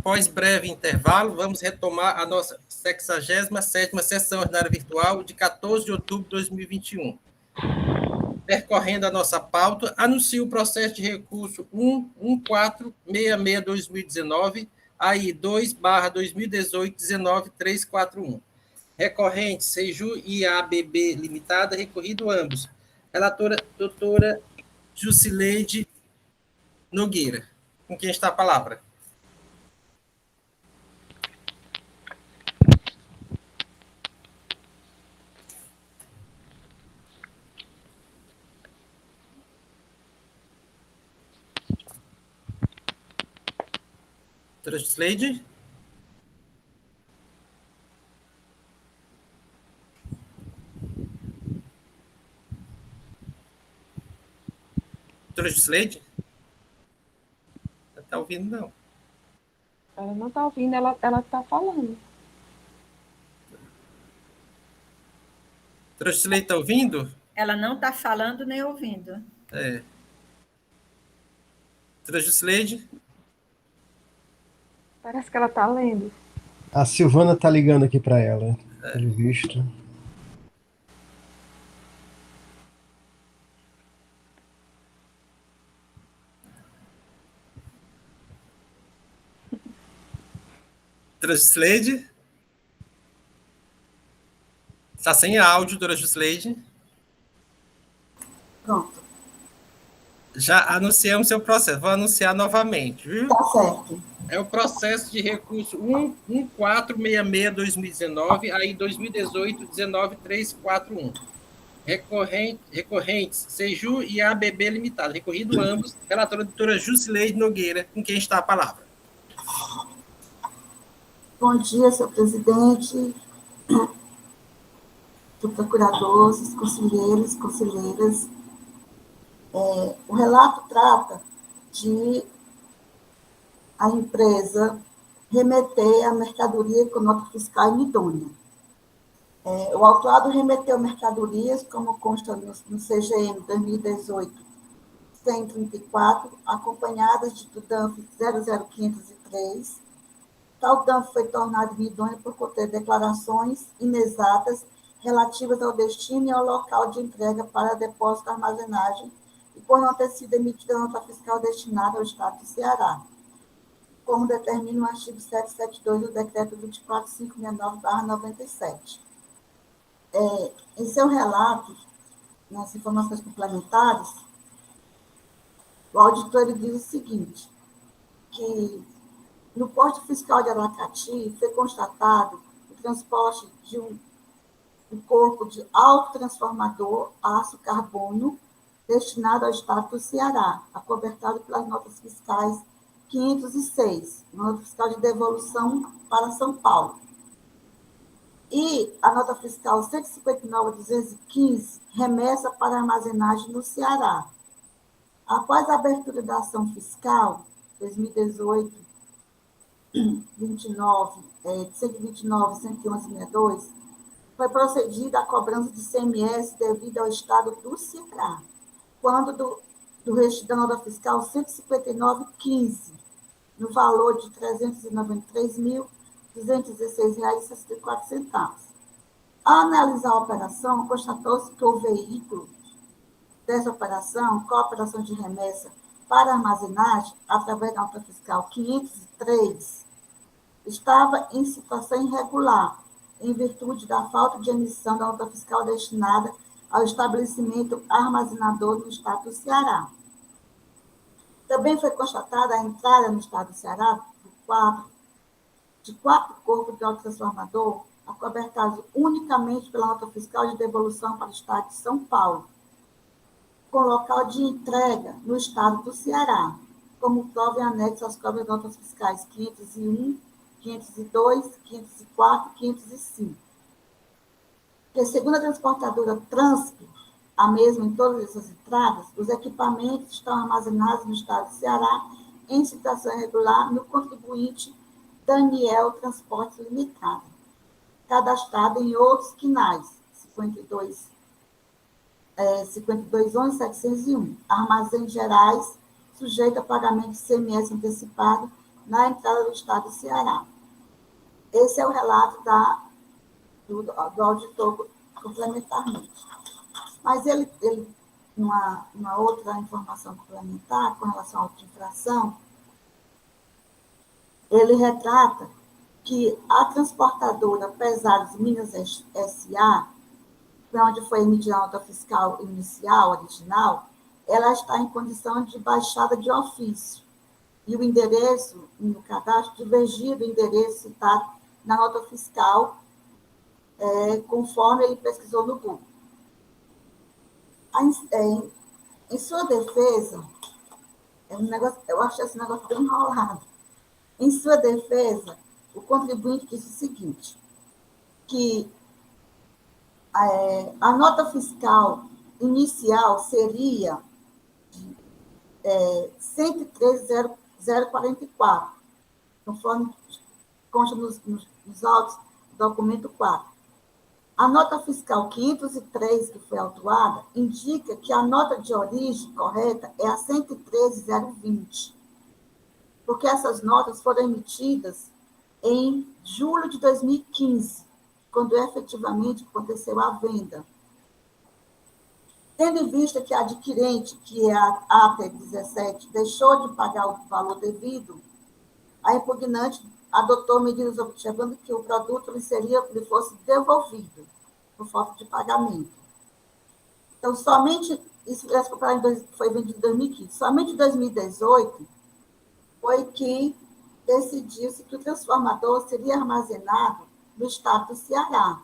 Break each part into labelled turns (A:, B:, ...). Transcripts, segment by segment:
A: após breve intervalo, vamos retomar a nossa 67ª sessão ordinária virtual de 14 de outubro de 2021. Percorrendo a nossa pauta, anuncio o processo de recurso 11466-2019, AI 2/2018-19341. Recorrente, Seju e ABB Limitada, recorrido ambos. Relatora, doutora Jusileide Nogueira. Com quem está a palavra? Doutora Jusileide? Doutora Jusileide? Não está ouvindo, não.
B: Ela não está ouvindo, ela está falando.
A: Doutora Jusileide está ouvindo?
C: Ela não está falando nem ouvindo.
A: É. Doutora Jusileide?
B: Parece que ela está lendo.
D: A Silvana está ligando aqui para ela, pelo visto.
A: Doutora Jusileide? Está sem áudio, doutora Jusileide.
E: Pronto.
A: Já anunciamos seu processo. Vou anunciar novamente, viu?
E: Tá certo.
A: É o processo de recurso 11466-2019, aí 2018-19341. Recorrentes, Seju e ABB Limitada. Recorrido ambos. Relatora doutora Jusileide Nogueira, com quem está a palavra.
E: Bom dia, senhor presidente, do procurador, os conselheiros, conselheiras. O relato trata de a empresa remeter a mercadoria com nota fiscal inidônea. O autuado remeteu mercadorias, como consta no CGM 2018-134, acompanhadas do DANF 00503. Tal DANF foi tornado inidôneo por conter declarações inexatas relativas ao destino e ao local de entrega para depósito e armazenagem e por não ter sido emitida nota fiscal destinada ao Estado do Ceará, como determina o artigo 772 do Decreto 24569/97. Em seu relato, nas informações complementares, o auditor ele diz o seguinte, que no posto fiscal de Aracati foi constatado o transporte de um corpo de autotransformador aço carbono destinado ao Estado do Ceará, acobertado pelas notas fiscais 506, nota fiscal de devolução para São Paulo. E a nota fiscal 159.215, remessa para armazenagem no Ceará. Após a abertura da ação fiscal, 2018-129, 111.62, foi procedida a cobrança de CMS devido ao Estado do Ceará, quando do resto da nota fiscal 159.15, no valor de R$ 393.216,64. Ao analisar a operação, constatou-se que o veículo dessa operação, com a operação de remessa para armazenagem, através da nota fiscal 503, estava em situação irregular, em virtude da falta de emissão da nota fiscal destinada ao estabelecimento armazenador no Estado do Ceará. Também foi constatada a entrada no Estado do Ceará de quatro corpos de autotransformador acobertados unicamente pela nota fiscal de devolução para o Estado de São Paulo, com local de entrega no Estado do Ceará, como prova em anexo às cópias de notas fiscais 501, 502, 504 e 505. Porque, segundo a transportadora Transp, a mesma em todas essas entradas, os equipamentos estão armazenados no Estado do Ceará em situação irregular no contribuinte Daniel Transportes Limitada, cadastrado em outros quinais, 52.11.701, armazéns gerais, sujeito a pagamento de CMS antecipado na entrada do estado do Ceará. Esse é o relato do auditor complementarmente. Mas ele uma outra informação complementar com relação à auto-infração, ele retrata que a transportadora Pesados Minas S.A., onde foi emitida a nota fiscal inicial, original, ela está em condição de baixada de ofício. E o endereço no cadastro divergia do endereço citado na nota fiscal, conforme ele pesquisou no Google. Em sua defesa, eu achei esse negócio bem enrolado. Em sua defesa, o contribuinte disse o seguinte, que a nota fiscal inicial seria de 113.044, conforme consta nos autos do documento 4. A nota fiscal 503, que foi autuada, indica que a nota de origem correta é a 113.020, porque essas notas foram emitidas em julho de 2015, quando efetivamente aconteceu a venda. Tendo em vista que a adquirente, que é a AT17, deixou de pagar o valor devido, a impugnante adotou medidas observando que o produto lhe fosse devolvido por falta de pagamento. Então, somente, isso foi vendido em 2015, somente em 2018 foi que decidiu-se que o transformador seria armazenado no estado do Ceará,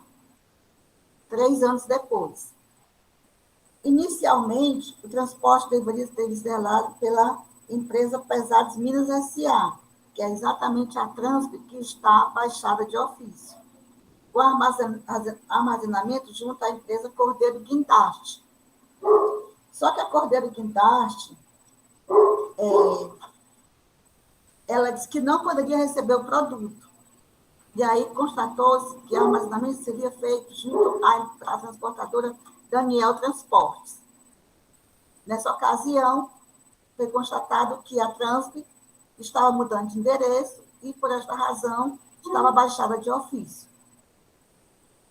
E: 3 anos depois. Inicialmente, o transporte deveria ser zelado pela empresa Pesados Minas S.A., que é exatamente a Transp que está baixada de ofício. O armazenamento junto à empresa Cordeiro Guindaste. Só que a Cordeiro Guindaste, ela disse que não poderia receber o produto. E aí constatou-se que o armazenamento seria feito junto à transportadora Daniel Transportes. Nessa ocasião, foi constatado que a Transp estava mudando de endereço e, por esta razão, estava baixada de ofício.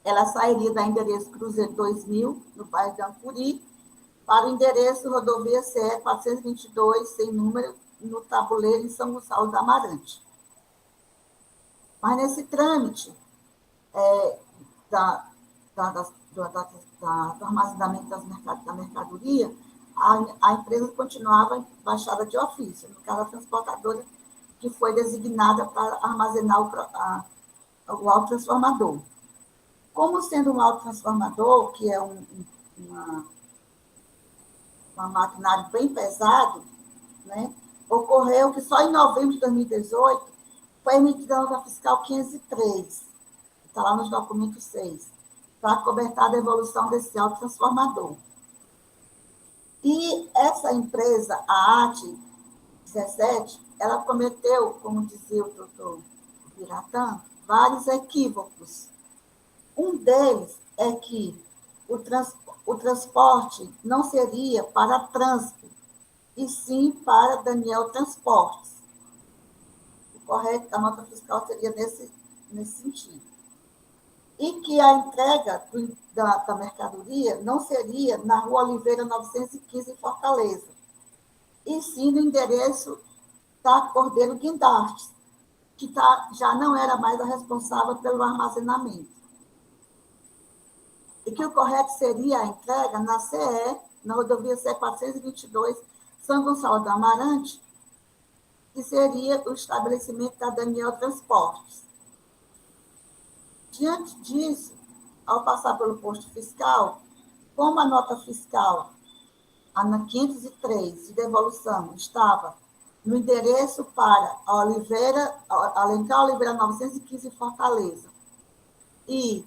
E: Ela sairia do endereço Cruzeiro 2000, no bairro de Ampuri, para o endereço Rodovia CE 422, sem número, no Tabuleiro, em São Gonçalo do Amarante. Mas nesse trâmite do armazenamento da mercadoria, a empresa continuava baixada de ofício, no caso, a transportadora que foi designada para armazenar o autotransformador. Como sendo um autotransformador, que é uma maquinário bem pesado, né, ocorreu que só em novembro de 2018 foi emitida a nota fiscal 503, que está lá nos documentos 6, para cobertar a devolução desse autotransformador. E essa empresa, a AT17, ela cometeu, como dizia o doutor Biratã, vários equívocos. Um deles é que o transporte não seria para a Transp, e sim para Daniel Transportes. O correto da nota fiscal seria nesse sentido. E que a entrega da mercadoria não seria na Rua Oliveira 915, em Fortaleza, e sim no endereço da Cordeiro Guindaste, que já não era mais a responsável pelo armazenamento. E que o correto seria a entrega na CE, na rodovia CE 422, São Gonçalo do Amarante, que seria o estabelecimento da Daniel Transportes. Diante disso, ao passar pelo posto fiscal, como a nota fiscal, a 503 de devolução, estava no endereço para a Alencar Oliveira 915, em Fortaleza, e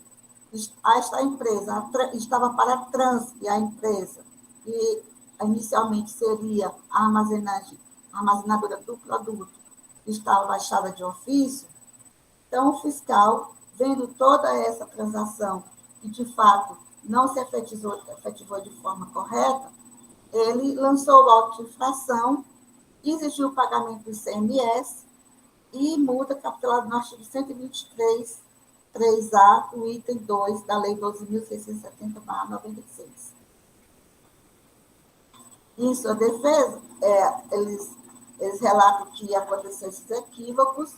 E: esta empresa estava para a Transp, a empresa, que inicialmente seria a armazenadora do produto, estava baixada de ofício, então o fiscal, vendo toda essa transação que, de fato, não se efetivou de forma correta, ele lançou o auto de infração, exigiu o pagamento do ICMS e multa capitulada no artigo 123, 3A, o item 2 da Lei 12.670/96. Em sua defesa, eles relatam que aconteceram esses equívocos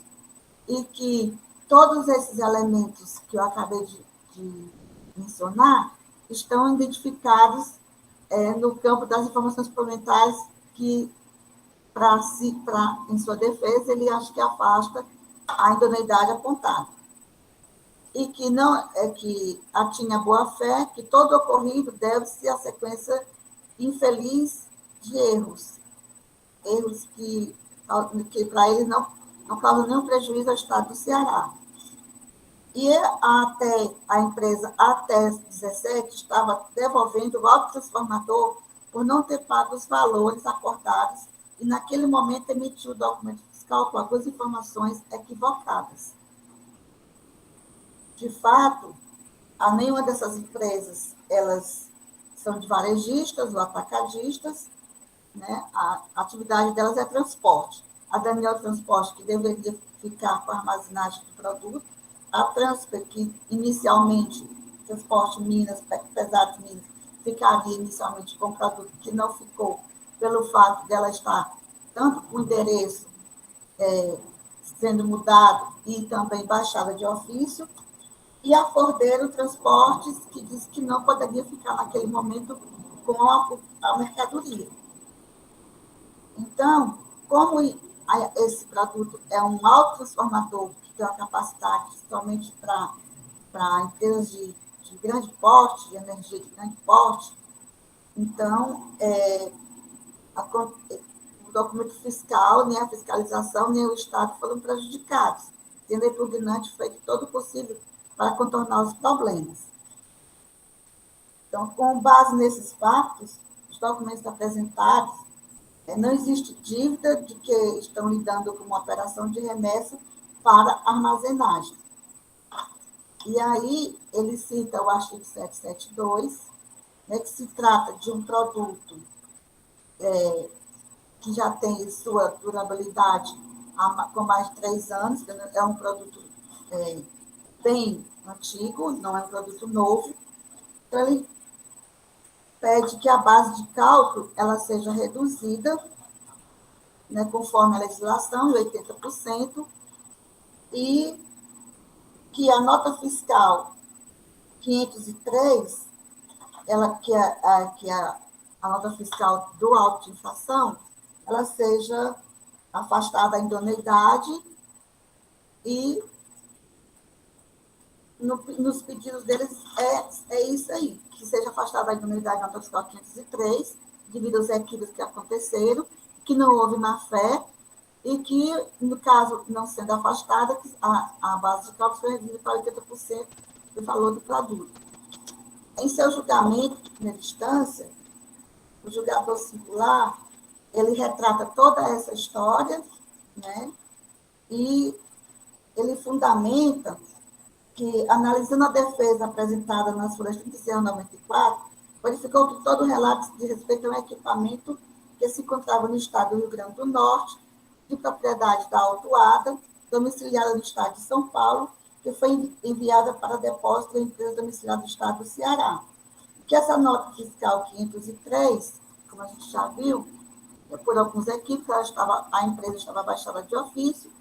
E: e que todos esses elementos que eu acabei de mencionar estão identificados no campo das informações complementares que, em sua defesa, ele acha que afasta a idoneidade apontada. E que não é que atinha boa-fé, que todo ocorrido deve-se à sequência infeliz de erros que para ele não causam nenhum prejuízo ao Estado do Ceará. E até a empresa até 17 estava devolvendo o autotransformador por não ter pago os valores acordados e, naquele momento, emitiu o documento fiscal com algumas informações equivocadas. De fato, a nenhuma dessas empresas, elas são de varejistas ou atacadistas, né? A atividade delas é transporte. A Daniel Transporte, que deveria ficar com a armazenagem do produto, a Transper, que inicialmente, transporte Minas, pesado Minas, ficaria inicialmente com o produto, que não ficou, pelo fato dela estar tanto com o endereço sendo mudado e também baixada de ofício, e a Cordeiro Transportes, que disse que não poderia ficar naquele momento com a mercadoria. Então, como esse produto é um autotransformador que tem uma capacidade somente para empresas de grande porte, de energia de grande porte, então, o documento fiscal, nem a fiscalização, nem o Estado foram prejudicados, tendo a impugnante feito todo o possível para contornar os problemas. Então, com base nesses fatos, os documentos apresentados, não existe dívida de que estão lidando com uma operação de remessa para armazenagem. E aí, ele cita o artigo 772, né, que se trata de um produto que já tem sua durabilidade com mais de 3 anos, é um produto bem antigo, não é um produto novo. Então, ele pede que a base de cálculo ela seja reduzida, né, conforme a legislação, 80%, e que a nota fiscal 503, que é a nota fiscal do auto de infração, ela seja afastada da idoneidade e nos pedidos deles é isso aí, que seja afastada da idoneidade nota fiscal 503, devido aos equívocos que aconteceram, que não houve má-fé, e que, no caso, não sendo afastada, a base de cálculo foi reduzida para 80% do valor do produto. Em seu julgamento, de primeira instância, o julgador singular, ele retrata toda essa história, né? E ele fundamenta que, analisando a defesa apresentada nas folhas 36 a 94, verificou que todo o relato diz respeito a um equipamento que se encontrava no estado do Rio Grande do Norte, de propriedade da autuada, domiciliada no estado de São Paulo, que foi enviada para depósito da empresa domiciliada do estado do Ceará. Que essa nota fiscal 503, como a gente já viu, por alguns equívocos, a empresa estava baixada de ofício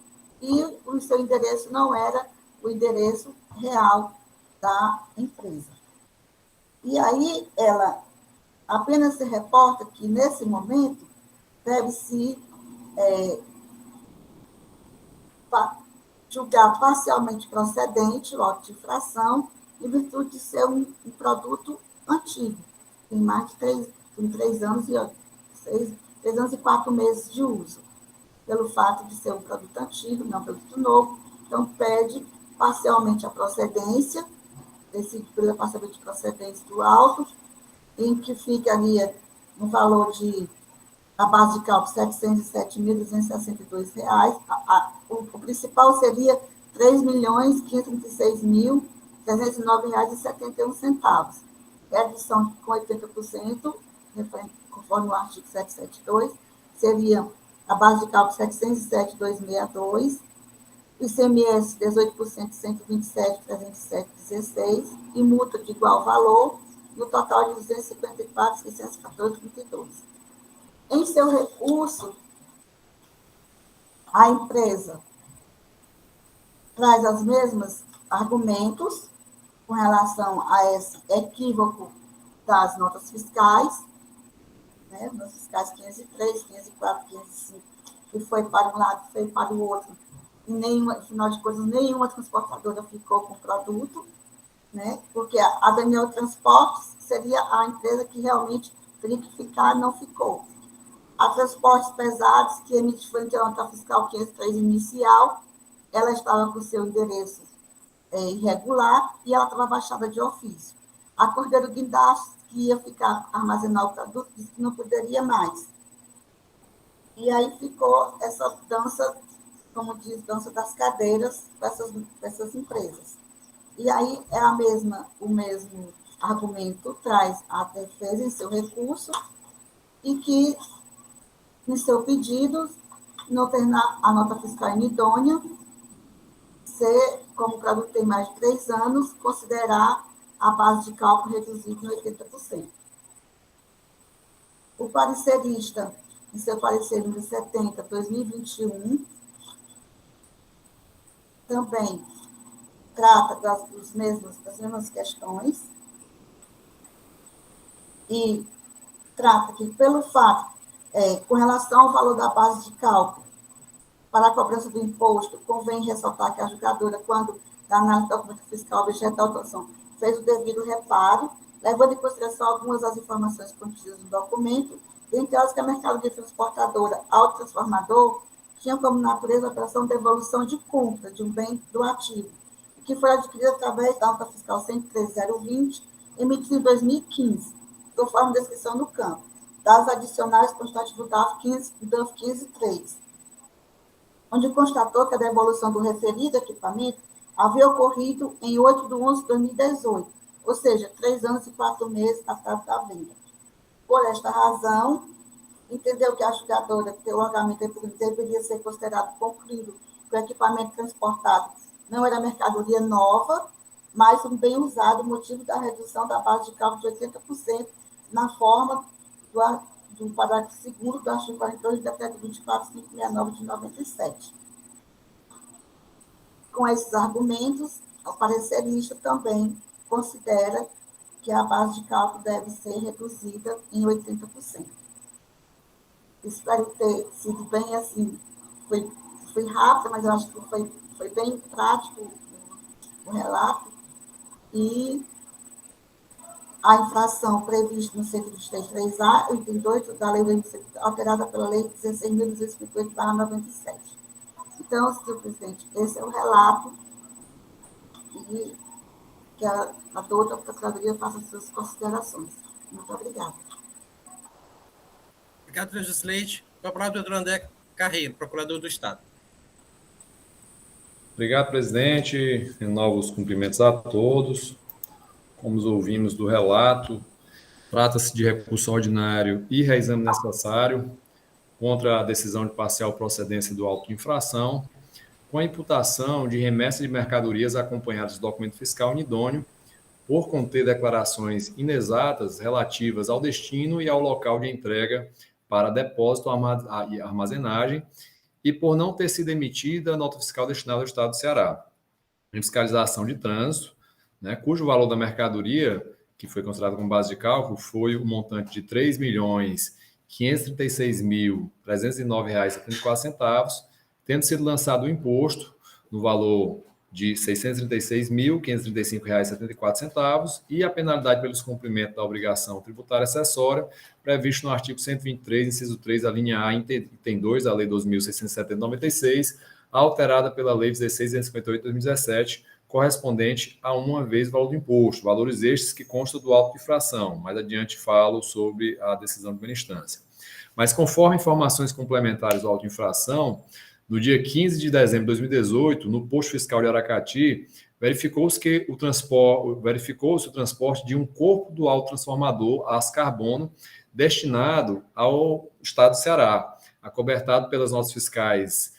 E: e o seu endereço não era o endereço real da empresa. E aí ela apenas se reporta que, nesse momento, deve-se julgar parcialmente procedente o auto de infração, em virtude de ser um produto antigo, tem mais de 3 anos e 3 anos e 4 meses de uso, pelo fato de ser um produto antigo, não um produto novo, então pede parcialmente a procedência, decide parcialmente de procedência do auto, em que ficaria no valor de a base de cálculo R$ 707.262. O principal seria R$ 3.536.309,71. Redução com 80%, conforme o artigo 772, seria a base de cálculo R$ 707.262, ICMS 18%, 127.307,16 e multa de igual valor, no total de 254.614,32. Em seu recurso, a empresa traz os mesmos argumentos com relação a esse equívoco das notas fiscais, né? Notas fiscais 503, 504, 505, que foi para um lado, foi para o outro. E afinal de contas, nenhuma transportadora ficou com o produto, né? Porque a Daniel Transportes seria a empresa que realmente teria que ficar, não ficou. A Transportes Pesados, que emitiu a nota fiscal 503 inicial, ela estava com o seu endereço irregular e ela estava baixada de ofício. A Cordeiro Guindaste, que ia ficar armazenar o produto, disse que não poderia mais. E aí ficou essa dança, como diz, dança das cadeiras para essas empresas. E aí é o mesmo argumento traz a defesa em seu recurso e que, em seu pedido, não ter a nota fiscal inidônea, ser, como o produto tem mais de 3 anos, considerar a base de cálculo reduzida em 80%. O parecerista, em seu parecer número 70, 2021, também trata das mesmas questões e trata que, pelo fato, com relação ao valor da base de cálculo, para a cobrança do imposto, convém ressaltar que a julgadora, quando da análise do documento fiscal objeto da autuação, fez o devido reparo, levando em consideração algumas das informações contidas no documento, dentre elas que a mercadoria transportadora autotransformador tinha como natureza a operação de devolução de compra de um bem do ativo, que foi adquirida através da nota fiscal 113.020, emitida em 2015, conforme descrição no campo, dados adicionais constantes do DAF 15.3, onde constatou que a devolução do referido equipamento havia ocorrido em 8 de 11 de 2018, ou seja, 3 anos e 4 meses a data da venda. Por esta razão, entendeu que a julgadora, que o orçamento deveria ser considerado concluído que o equipamento transportado não era mercadoria nova, mas um bem usado, motivo da redução da base de cálculo de 80% na forma do parágrafo 2º do artigo 42 do decreto 24.569 de 97. Com esses argumentos, o parecerista também considera que a base de cálculo deve ser reduzida em 80%. Espero ter sido bem assim, foi rápido, mas eu acho que foi bem prático o relato, e a infração prevista no 133A, item 2 da lei alterada pela lei 16.258/97. Então, senhor presidente, esse é o relato e que a doutora Procuradoria faça suas considerações. Muito obrigada.
A: Obrigado, Legislate. Procurador André Carreiro, procurador do Estado.
F: Obrigado, presidente. Renovo os cumprimentos a todos. Como ouvimos do relato, trata-se de recurso ordinário e reexame necessário contra a decisão de parcial procedência do auto de infração, com a imputação de remessa de mercadorias acompanhadas de documento fiscal inidôneo, por conter declarações inexatas relativas ao destino e ao local de entrega para depósito e armazenagem, e por não ter sido emitida a nota fiscal destinada ao Estado do Ceará. Em fiscalização de trânsito, cujo valor da mercadoria, que foi considerado como base de cálculo, foi o montante de R$ 3.536.309,74, tendo sido lançado o imposto no valor de R$ 636.535,74 e a penalidade pelo descumprimento da obrigação tributária acessória, previsto no artigo 123, inciso 3, a linha A, item 2, da Lei 2.670/96, alterada pela Lei 16.258/2017, correspondente a uma vez o valor do imposto, valores estes que constam do auto de infração. Mais adiante falo sobre a decisão de primeira instância. Mas conforme informações complementares do auto de infração, no dia 15 de dezembro de 2018, no posto fiscal de Aracati, verificou-se o transporte de um corpo do autotransformador a aço carbono destinado ao Estado do Ceará, acobertado pelas notas fiscais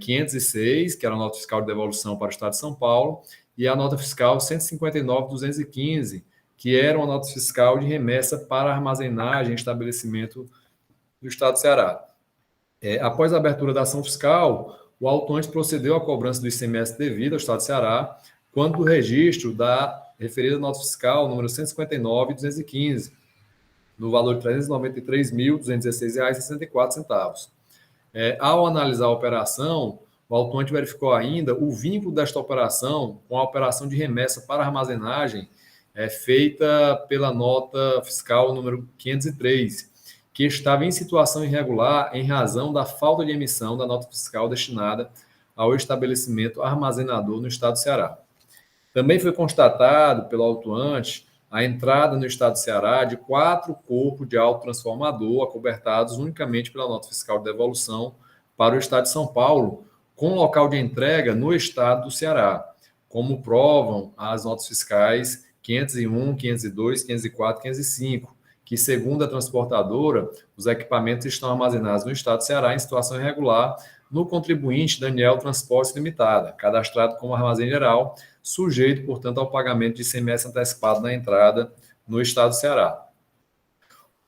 F: 506, que era a nota fiscal de devolução para o Estado de São Paulo, e a nota fiscal 159.215, que era uma nota fiscal de remessa para armazenagem e estabelecimento do Estado do Ceará. Após a abertura da ação fiscal, o autuante procedeu à cobrança do ICMS devido ao Estado do Ceará, quando do registro da referida nota fiscal número 159.215, no valor de R$ 393.216,64. Ao analisar a operação, o autuante verificou ainda o vínculo desta operação com a operação de remessa para armazenagem feita pela nota fiscal número 503, que estava em situação irregular em razão da falta de emissão da nota fiscal destinada ao estabelecimento armazenador no Estado do Ceará. Também foi constatado pelo autuante a entrada no Estado do Ceará de 4 corpos de autotransformador acobertados unicamente pela nota fiscal de devolução para o Estado de São Paulo, com local de entrega no Estado do Ceará, como provam as notas fiscais 501, 502, 504 e 505, que, segundo a transportadora, os equipamentos estão armazenados no Estado do Ceará em situação irregular no contribuinte Daniel Transportes Limitada, cadastrado como armazém geral, sujeito, portanto, ao pagamento de ICMS antecipado na entrada no Estado do Ceará.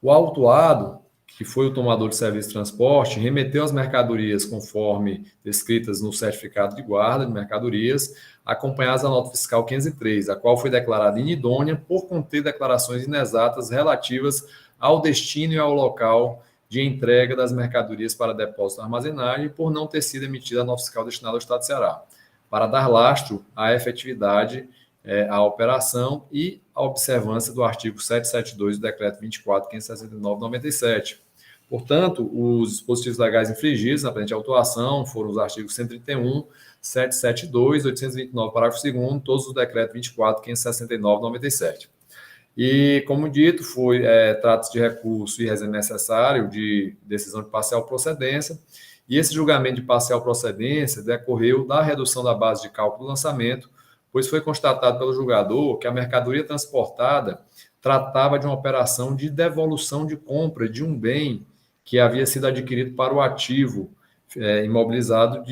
F: O autuado, que foi o tomador de serviço de transporte, remeteu as mercadorias conforme descritas no certificado de guarda de mercadorias, acompanhadas da nota fiscal 503, a qual foi declarada inidônea por conter declarações inexatas relativas ao destino e ao local de entrega das mercadorias para depósito e armazenagem e por não ter sido emitida a nota fiscal destinada ao Estado do Ceará, para dar lastro à efetividade, à operação e à observância do artigo 772 do Decreto 24.569/97. Portanto, os dispositivos legais infringidos na presente autuação foram os artigos 131, 772, 829, parágrafo 2º, todos do Decreto 24.569/97. E, como dito, trata-se de recurso e reserva necessário de decisão de parcial procedência, e esse julgamento de parcial procedência decorreu da redução da base de cálculo do lançamento, pois foi constatado pelo julgador que a mercadoria transportada tratava de uma operação de devolução de compra de um bem que havia sido adquirido para o ativo imobilizado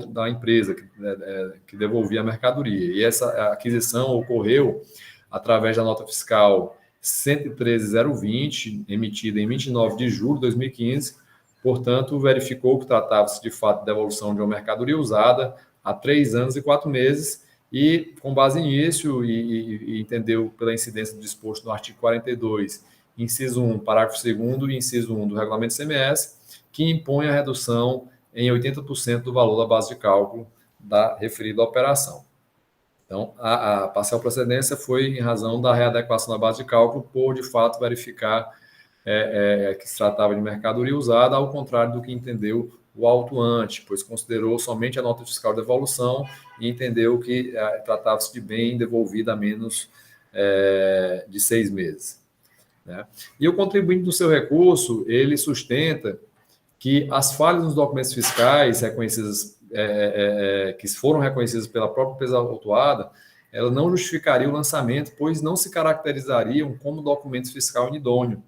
F: da empresa que devolvia a mercadoria. E essa aquisição ocorreu através da nota fiscal 113.020, emitida em 29 de julho de 2015. Portanto, verificou que tratava-se de fato de devolução de uma mercadoria usada há 3 anos e 4 meses e, com base nisso, e entendeu pela incidência do disposto no artigo 42, inciso 1, parágrafo 2º e inciso 1 do regulamento ICMS, que impõe a redução em 80% do valor da base de cálculo da referida operação. Então, a parcial procedência foi em razão da readequação da base de cálculo por, de fato, verificar que se tratava de mercadoria usada, ao contrário do que entendeu o autuante, pois considerou somente a nota fiscal de devolução e entendeu que tratava-se de bem devolvido a menos de 6 meses. Né? E o contribuinte do seu recurso, ele sustenta que as falhas nos documentos fiscais reconhecidas, que foram reconhecidas pela própria empresa autuada, ela não justificaria o lançamento, pois não se caracterizariam como documento fiscal inidôneo,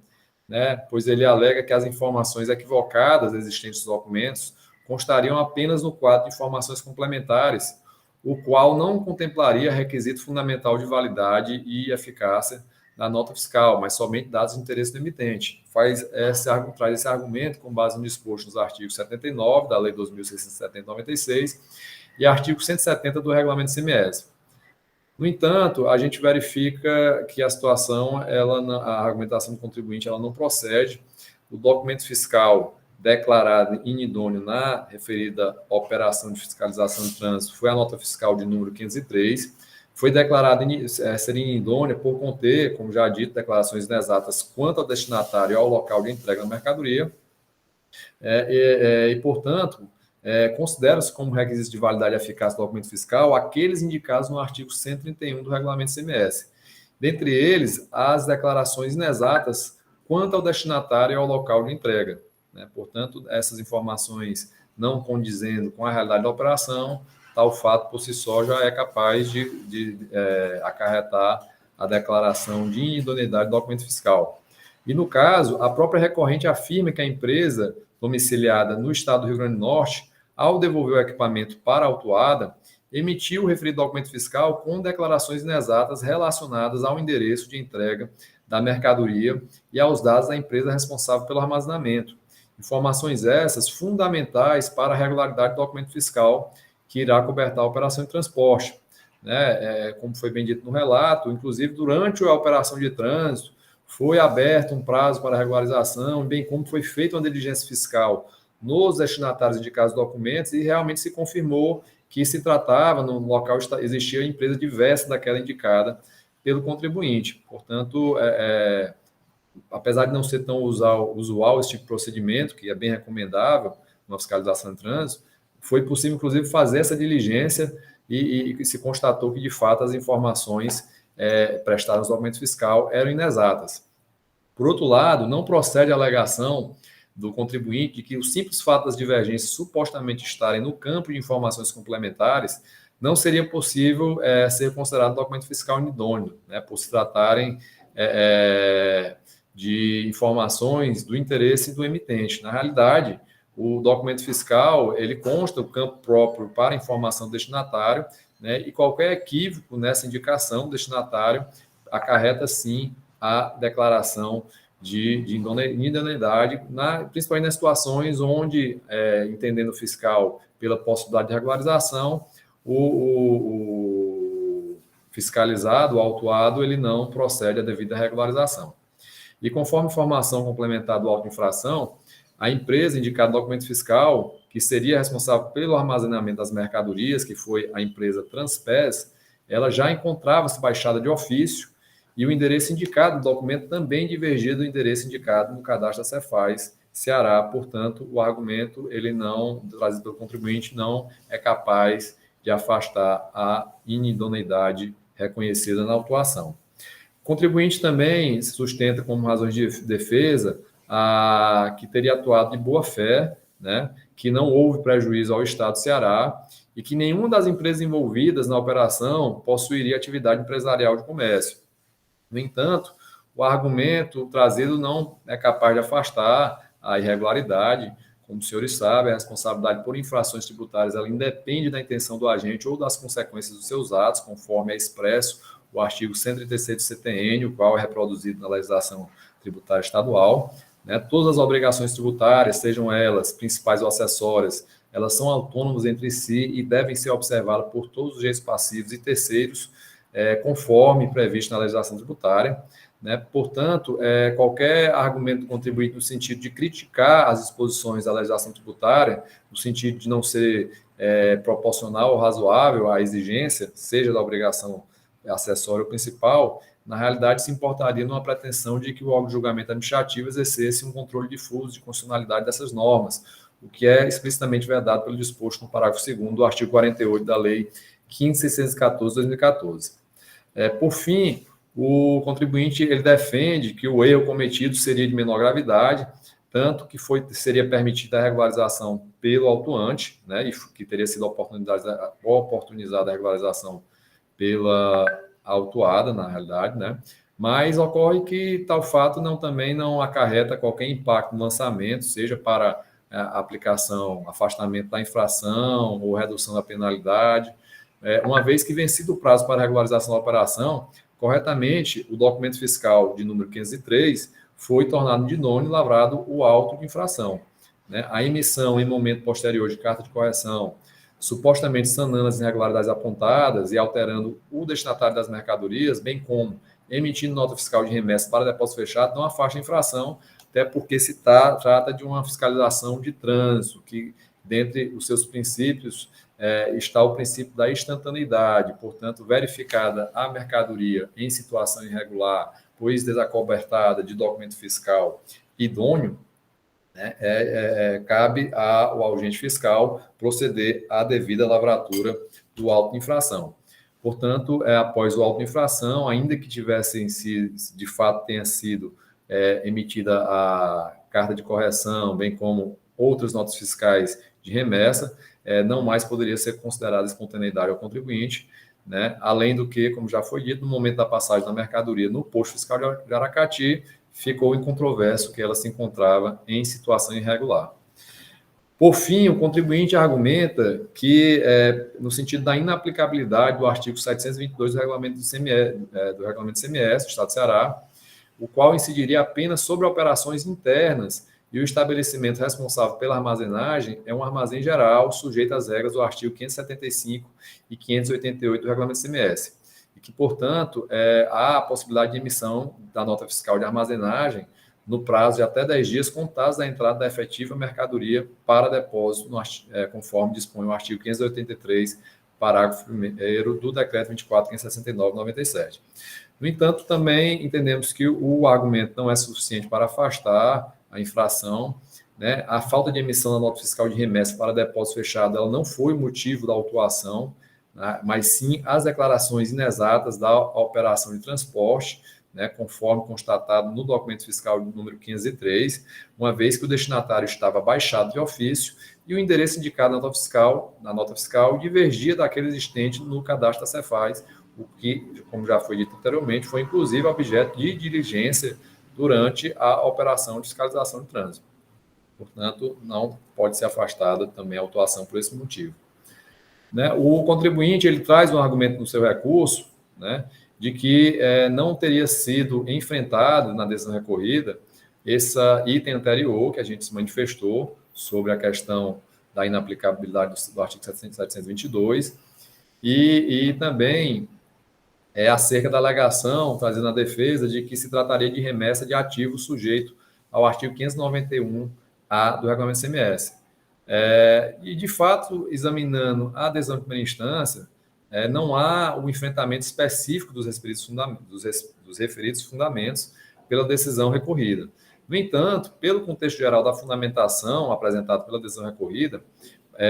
F: né? Pois ele alega que as informações equivocadas existentes nos documentos constariam apenas no quadro de informações complementares, o qual não contemplaria requisito fundamental de validade e eficácia da nota fiscal, mas somente dados de interesse do emitente. Traz esse argumento com base no disposto nos artigos 79 da Lei 2.670/96 e artigo 170 do Regulamento ICMS. No entanto, a gente verifica que a situação, a argumentação do contribuinte, ela não procede. O documento fiscal declarado inidôneo na referida operação de fiscalização de trânsito foi a nota fiscal de número 503, foi declarada ser inidônea por conter, como já dito, declarações inexatas quanto ao destinatário e ao local de entrega da mercadoria, e, portanto, considera-se como requisito de validade e eficácia do documento fiscal aqueles indicados no artigo 131 do Regulamento ICMS. Dentre eles, as declarações inexatas quanto ao destinatário e ao local de entrega. Né? Portanto, essas informações não condizendo com a realidade da operação, tal fato por si só já é capaz de acarretar a declaração de inidoneidade do documento fiscal. E, no caso, a própria recorrente afirma que a empresa domiciliada no estado do Rio Grande do Norte ao devolver o equipamento para a autuada, emitiu o referido documento fiscal com declarações inexatas relacionadas ao endereço de entrega da mercadoria e aos dados da empresa responsável pelo armazenamento. Informações essas fundamentais para a regularidade do documento fiscal que irá cobertar a operação de transporte. Né? Como foi bem dito no relato, inclusive durante a operação de trânsito, foi aberto um prazo para regularização, bem como foi feita uma diligência fiscal nos destinatários indicados documentos e realmente se confirmou que se tratava, no local existia empresa diversa daquela indicada pelo contribuinte. Portanto, apesar de não ser tão usual esse tipo de procedimento, que é bem recomendável na fiscalização de trânsito, foi possível, inclusive, fazer essa diligência e se constatou que, de fato, as informações prestadas no documento fiscal eram inexatas. Por outro lado, não procede a alegação do contribuinte de que o simples fato das divergências supostamente estarem no campo de informações complementares não seria possível ser considerado documento fiscal inidôneo, né, por se tratarem de informações do interesse do emitente. Na realidade, o documento fiscal, ele consta o campo próprio para informação do destinatário, né, e qualquer equívoco nessa indicação do destinatário acarreta, sim, a declaração de idoneidade, principalmente nas situações onde, entendendo o fiscal pela possibilidade de regularização, o fiscalizado, o autuado, ele não procede à devida regularização. E conforme informação complementar do auto de infração, a empresa indicada no documento fiscal, que seria responsável pelo armazenamento das mercadorias, que foi a empresa Transpes, ela já encontrava-se baixada de ofício e o endereço indicado no documento também divergia do endereço indicado no cadastro da Cefaz Ceará. Portanto, o argumento, ele não, trazido pelo contribuinte, não é capaz de afastar a inidoneidade reconhecida na autuação. O contribuinte também sustenta como razões de defesa que teria atuado de boa fé, né, que não houve prejuízo ao Estado do Ceará e que nenhuma das empresas envolvidas na operação possuiria atividade empresarial de comércio. No entanto, o argumento trazido não é capaz de afastar a irregularidade. Como os senhores sabem, a responsabilidade por infrações tributárias ela independe da intenção do agente ou das consequências dos seus atos, conforme é expresso o artigo 136 do CTN, o qual é reproduzido na legislação tributária estadual. Né? Todas as obrigações tributárias, sejam elas principais ou acessórias, elas são autônomas entre si e devem ser observadas por todos os sujeitos passivos e terceiros, conforme previsto na legislação tributária. Né? Portanto, qualquer argumento do contribuinte no sentido de criticar as disposições da legislação tributária, no sentido de não ser proporcional ou razoável à exigência, seja da obrigação acessória ou principal, na realidade se importaria numa pretensão de que o órgão de julgamento administrativo exercesse um controle difuso de constitucionalidade dessas normas, o que é explicitamente vedado pelo disposto no parágrafo 2º do artigo 48 da Lei 15.614 de 2014. Por fim, o contribuinte ele defende que o erro cometido seria de menor gravidade, tanto que seria permitida a regularização pelo autuante, né, e que teria sido oportunizada a regularização pela autuada, na realidade, né, mas ocorre que tal fato também não acarreta qualquer impacto no lançamento, seja para a aplicação, afastamento da infração ou redução da penalidade, uma vez que vencido o prazo para regularização da operação, corretamente, o documento fiscal de número 503 foi tornado de idôneo e lavrado o auto de infração. Né? A emissão em momento posterior de carta de correção, supostamente sanando as irregularidades apontadas e alterando o destinatário das mercadorias, bem como emitindo nota fiscal de remessa para depósito fechado, não afasta a infração, até porque se trata de uma fiscalização de trânsito, que, dentre os seus princípios, está o princípio da instantaneidade, portanto, verificada a mercadoria em situação irregular, pois desacobertada de documento fiscal idôneo, né, cabe ao agente fiscal proceder à devida lavratura do auto de infração. Portanto, após o auto de infração, ainda que de fato tenha sido emitida a carta de correção, bem como outras notas fiscais de remessa, não mais poderia ser considerada espontaneidade ao contribuinte, né? Além do que, como já foi dito, no momento da passagem da mercadoria no posto fiscal de Aracati, ficou incontroverso que ela se encontrava em situação irregular. Por fim, o contribuinte argumenta que, no sentido da inaplicabilidade do artigo 722 do Regulamento do CMS, do Estado do Ceará, o qual incidiria apenas sobre operações internas e o estabelecimento responsável pela armazenagem é um armazém geral sujeito às regras do artigo 575 e 588 do Regulamento do CMS, e que, portanto, há a possibilidade de emissão da nota fiscal de armazenagem no prazo de até 10 dias contados da entrada da efetiva mercadoria para depósito, conforme dispõe o artigo 583, parágrafo 1º do Decreto 24.569/97. No entanto, também entendemos que o argumento não é suficiente para afastar a infração, né? A falta de emissão da nota fiscal de remessa para depósito fechado, ela não foi o motivo da autuação, né? Mas sim as declarações inexatas da operação de transporte, né, conforme constatado no documento fiscal número 503, uma vez que o destinatário estava baixado de ofício e o endereço indicado na nota fiscal divergia daquele existente no cadastro da Cefaz, o que, como já foi dito anteriormente, foi inclusive objeto de diligência durante a operação de fiscalização de trânsito. Portanto, não pode ser afastada também a autuação por esse motivo. Né, o contribuinte ele traz um argumento no seu recurso, né, de que não teria sido enfrentado na decisão recorrida esse item anterior que a gente se manifestou sobre a questão da inaplicabilidade do artigo 722 e também acerca da alegação, trazendo a defesa de que se trataria de remessa de ativo sujeito ao artigo 591-A do Regulamento CMS. E, de fato, examinando a decisão de primeira instância, não há o enfrentamento específico dos referidos fundamentos pela decisão recorrida. No entanto, pelo contexto geral da fundamentação apresentada pela decisão recorrida,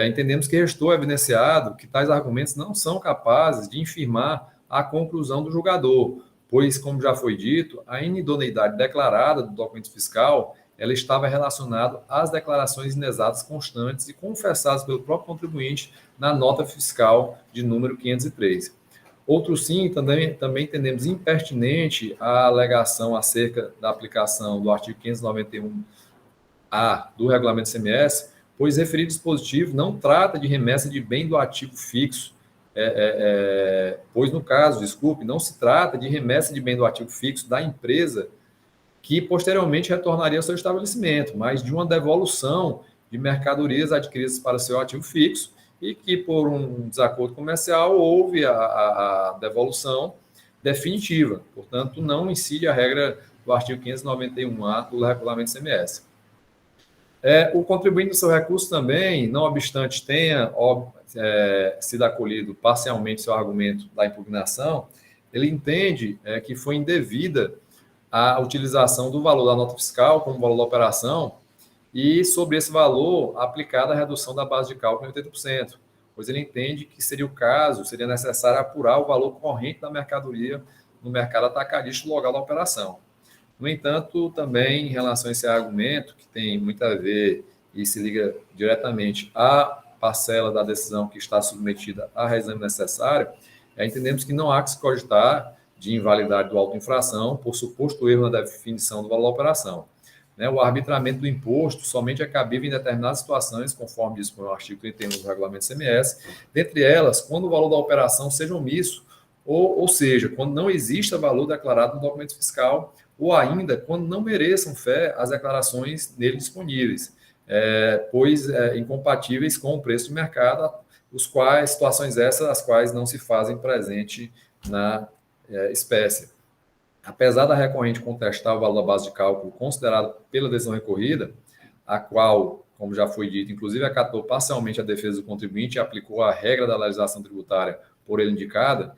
F: entendemos que restou evidenciado que tais argumentos não são capazes de infirmar a conclusão do julgador, pois, como já foi dito, a inidoneidade declarada do documento fiscal ela estava relacionada às declarações inexatas constantes e confessadas pelo próprio contribuinte na nota fiscal de número 503. Outro sim, também entendemos impertinente a alegação acerca da aplicação do artigo 591-A do Regulamento CMS, pois referido dispositivo não trata de remessa de bem do ativo fixo, pois no caso, não se trata de remessa de bem do ativo fixo da empresa que posteriormente retornaria ao seu estabelecimento, mas de uma devolução de mercadorias adquiridas para seu ativo fixo e que, por um desacordo comercial, houve a devolução definitiva. Portanto, não incide a regra do artigo 591-A do Regulamento CMS. O contribuinte do seu recurso também, não obstante tenha sido acolhido parcialmente seu argumento da impugnação, ele entende que foi indevida a utilização do valor da nota fiscal como valor da operação e, sobre esse valor, aplicada a redução da base de cálculo em 80%, pois ele entende que seria necessário apurar o valor corrente da mercadoria no mercado atacadista local da operação. No entanto, também em relação a esse argumento, que tem muito a ver e se liga diretamente à parcela da decisão que está submetida a reexame necessário, entendemos que não há que se cogitar de invalidade do auto-infração por suposto erro na definição do valor da operação. O arbitramento do imposto somente é cabível em determinadas situações, conforme dispõe o artigo 31 do Regulamento CMS, dentre elas, quando o valor da operação seja omisso, ou seja, quando não exista valor declarado no documento fiscal, ou ainda quando não mereçam fé as declarações nele disponíveis, pois incompatíveis com o preço de mercado, situações essas as quais não se fazem presente na espécie. Apesar da recorrente contestar o valor da base de cálculo considerado pela decisão recorrida, a qual, como já foi dito, inclusive acatou parcialmente a defesa do contribuinte e aplicou a regra da legislação tributária por ele indicada,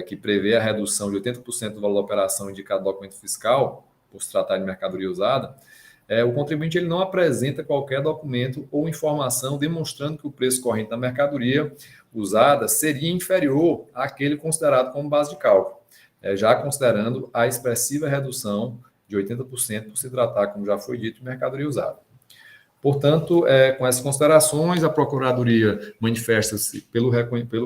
F: que prevê a redução de 80% do valor da operação indicado no documento fiscal, por se tratar de mercadoria usada, o contribuinte ele não apresenta qualquer documento ou informação demonstrando que o preço corrente da mercadoria usada seria inferior àquele considerado como base de cálculo, já considerando a expressiva redução de 80% por se tratar, como já foi dito, de mercadoria usada. Portanto, com essas considerações, a Procuradoria manifesta-se pelo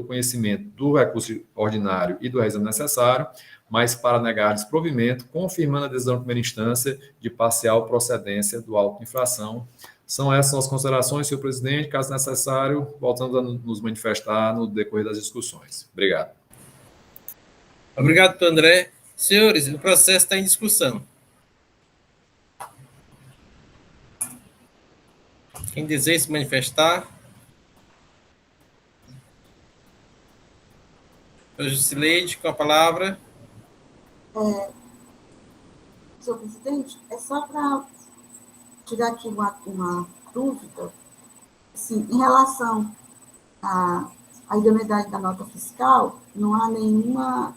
F: conhecimento do recurso ordinário e do reexame necessário, mas para negar desprovimento, confirmando a decisão de primeira instância de parcial procedência do auto de infração, São essas as considerações, senhor presidente. Caso necessário, voltamos a nos manifestar no decorrer das discussões. Obrigado.
A: Obrigado, doutor André. Senhores, o processo está em discussão. Quem deseja se manifestar? Doutor Jusileide, com a palavra.
E: Senhor presidente, é só para tirar aqui uma dúvida, assim, em relação à idoneidade da nota fiscal, não há nenhuma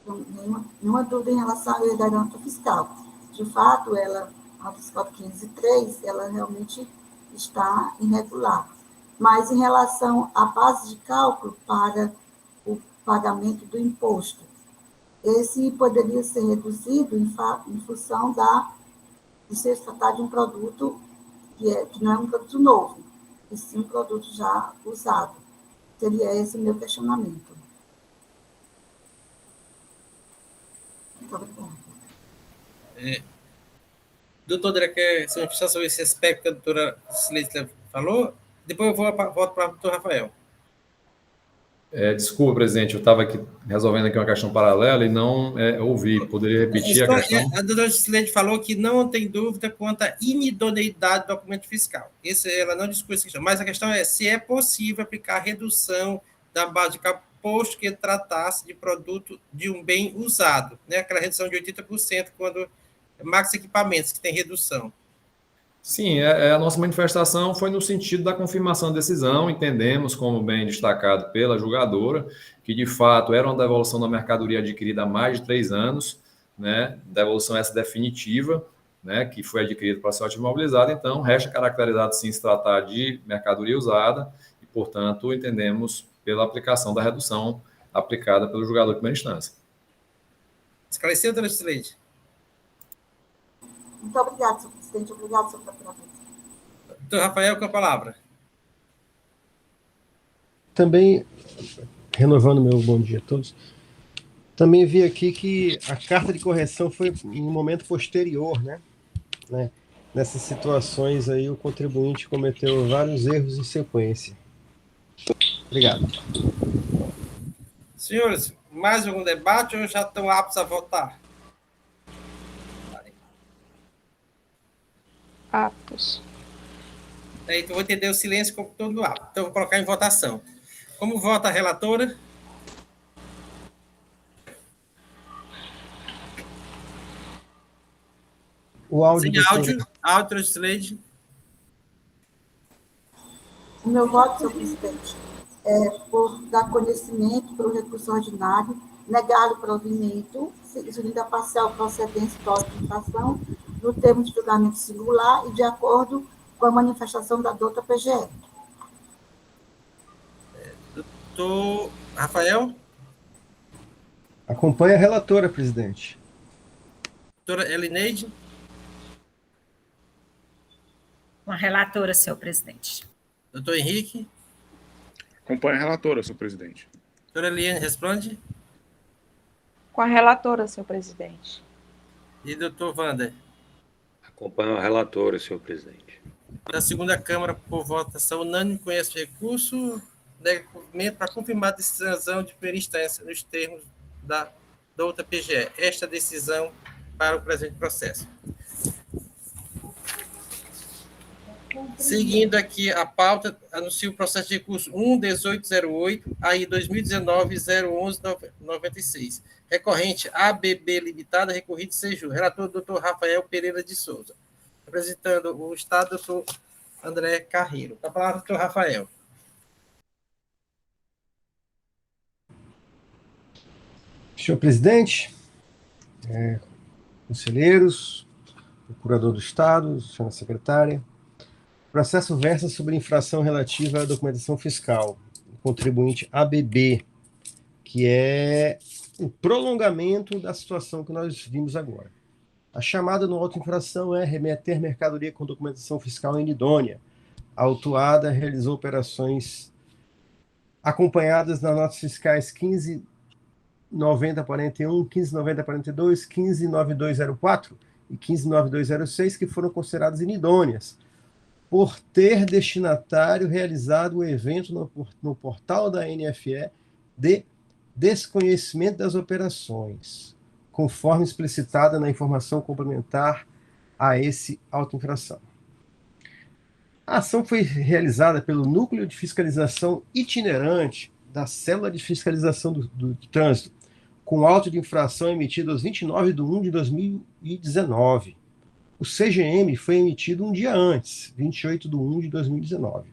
E: dúvida em relação à idoneidade da nota fiscal. De fato, a nota fiscal 503, ela realmente está irregular. Mas em relação à base de cálculo para o pagamento do imposto, esse poderia ser reduzido em função de se tratar de um produto que não é um produto novo, e sim um produto já usado. Seria esse o meu questionamento. Muito obrigada.
A: Doutor André, quer se manifestar sobre esse aspecto que a doutora Jusileide falou? Depois eu volto para o doutor Rafael.
F: Desculpa, presidente, eu estava aqui resolvendo aqui uma questão paralela e não ouvi. Poderia repetir a questão?
A: A doutora Jusileide falou que não tem dúvida quanto à inidoneidade do documento fiscal. Ela não discute essa questão, mas a questão é se é possível aplicar a redução da base de cálculo, posto que tratasse de produto de um bem usado, né? Aquela redução de 80% quando Max Equipamentos, que tem redução.
F: Sim, a nossa manifestação foi no sentido da confirmação da decisão. Entendemos, como bem destacado pela julgadora, que de fato era uma devolução da mercadoria adquirida há mais de 3 anos, né? Devolução essa definitiva, né? Que foi adquirida para ser imobilizada. Então, resta caracterizado sim se tratar de mercadoria usada e, portanto, entendemos pela aplicação da redução aplicada pelo julgador de primeira instância.
A: Esclareceu, doutora Jusileide?
E: Muito obrigada, senhor presidente. Obrigado, senhor procurador.
A: Doutor Rafael, com a palavra.
D: Também, renovando meu bom dia a todos, também vi aqui que a carta de correção foi em um momento posterior, né? Nessas situações aí, o contribuinte cometeu vários erros em sequência. Obrigado.
A: Senhores, mais algum debate ou já estão aptos a votar?
B: Aptos.
A: Então, vou entender o silêncio como todo apto. Então, vou colocar em votação. Como vota a relatora?
D: O áudio.
A: Sem áudio. Áudio, Jusileide.
E: O meu voto, senhor presidente, é por dar conhecimento para o recurso ordinário, negar o provimento, exigindo a parcial procedência da infração, no termo de julgamento singular e de acordo com a manifestação da douta PGE.
A: Doutor Rafael?
D: Acompanha a relatora, presidente.
A: Doutora Elineide?
C: Com a relatora, senhor presidente.
A: Doutor Henrique?
G: Acompanhe a relatora, senhor presidente.
A: Doutora Eliane, responde.
B: Com a relatora, senhor presidente.
A: E doutor Wander?
H: Acompanho a relatora, senhor presidente.
A: Da segunda Câmara, por votação unânime, conhece o recurso, nega cumprimento para confirmar a decisão de primeira instância nos termos da outra PGE. Esta decisão para o presente processo. Seguindo aqui a pauta, anuncio o processo de recurso 1.1808, aí 2019-01196. Recorrente ABB Limitada, recorrido Seju. Relator, doutor Rafael Pereira de Souza. Representando o Estado, doutor André Carreiro. Com a palavra, doutor Rafael.
D: Senhor presidente, conselheiros, procurador do Estado, senhora secretária, o processo versa sobre infração relativa à documentação fiscal, o contribuinte ABB, que é o prolongamento da situação que nós vimos agora. A chamada no auto-infração é remeter mercadoria com documentação fiscal inidônea. A autuada realizou operações acompanhadas nas notas fiscais 15.9041, 15.9042, 15.9204 e 15.9206, que foram consideradas inidôneas, por ter destinatário realizado o evento no portal da NFE de desconhecimento das operações, conforme explicitada na informação complementar a esse auto-infração. A ação foi realizada pelo Núcleo de Fiscalização Itinerante da Célula de Fiscalização do Trânsito, com auto de infração emitido aos 29/1/2019. O CGM foi emitido um dia antes, 28/1/2019.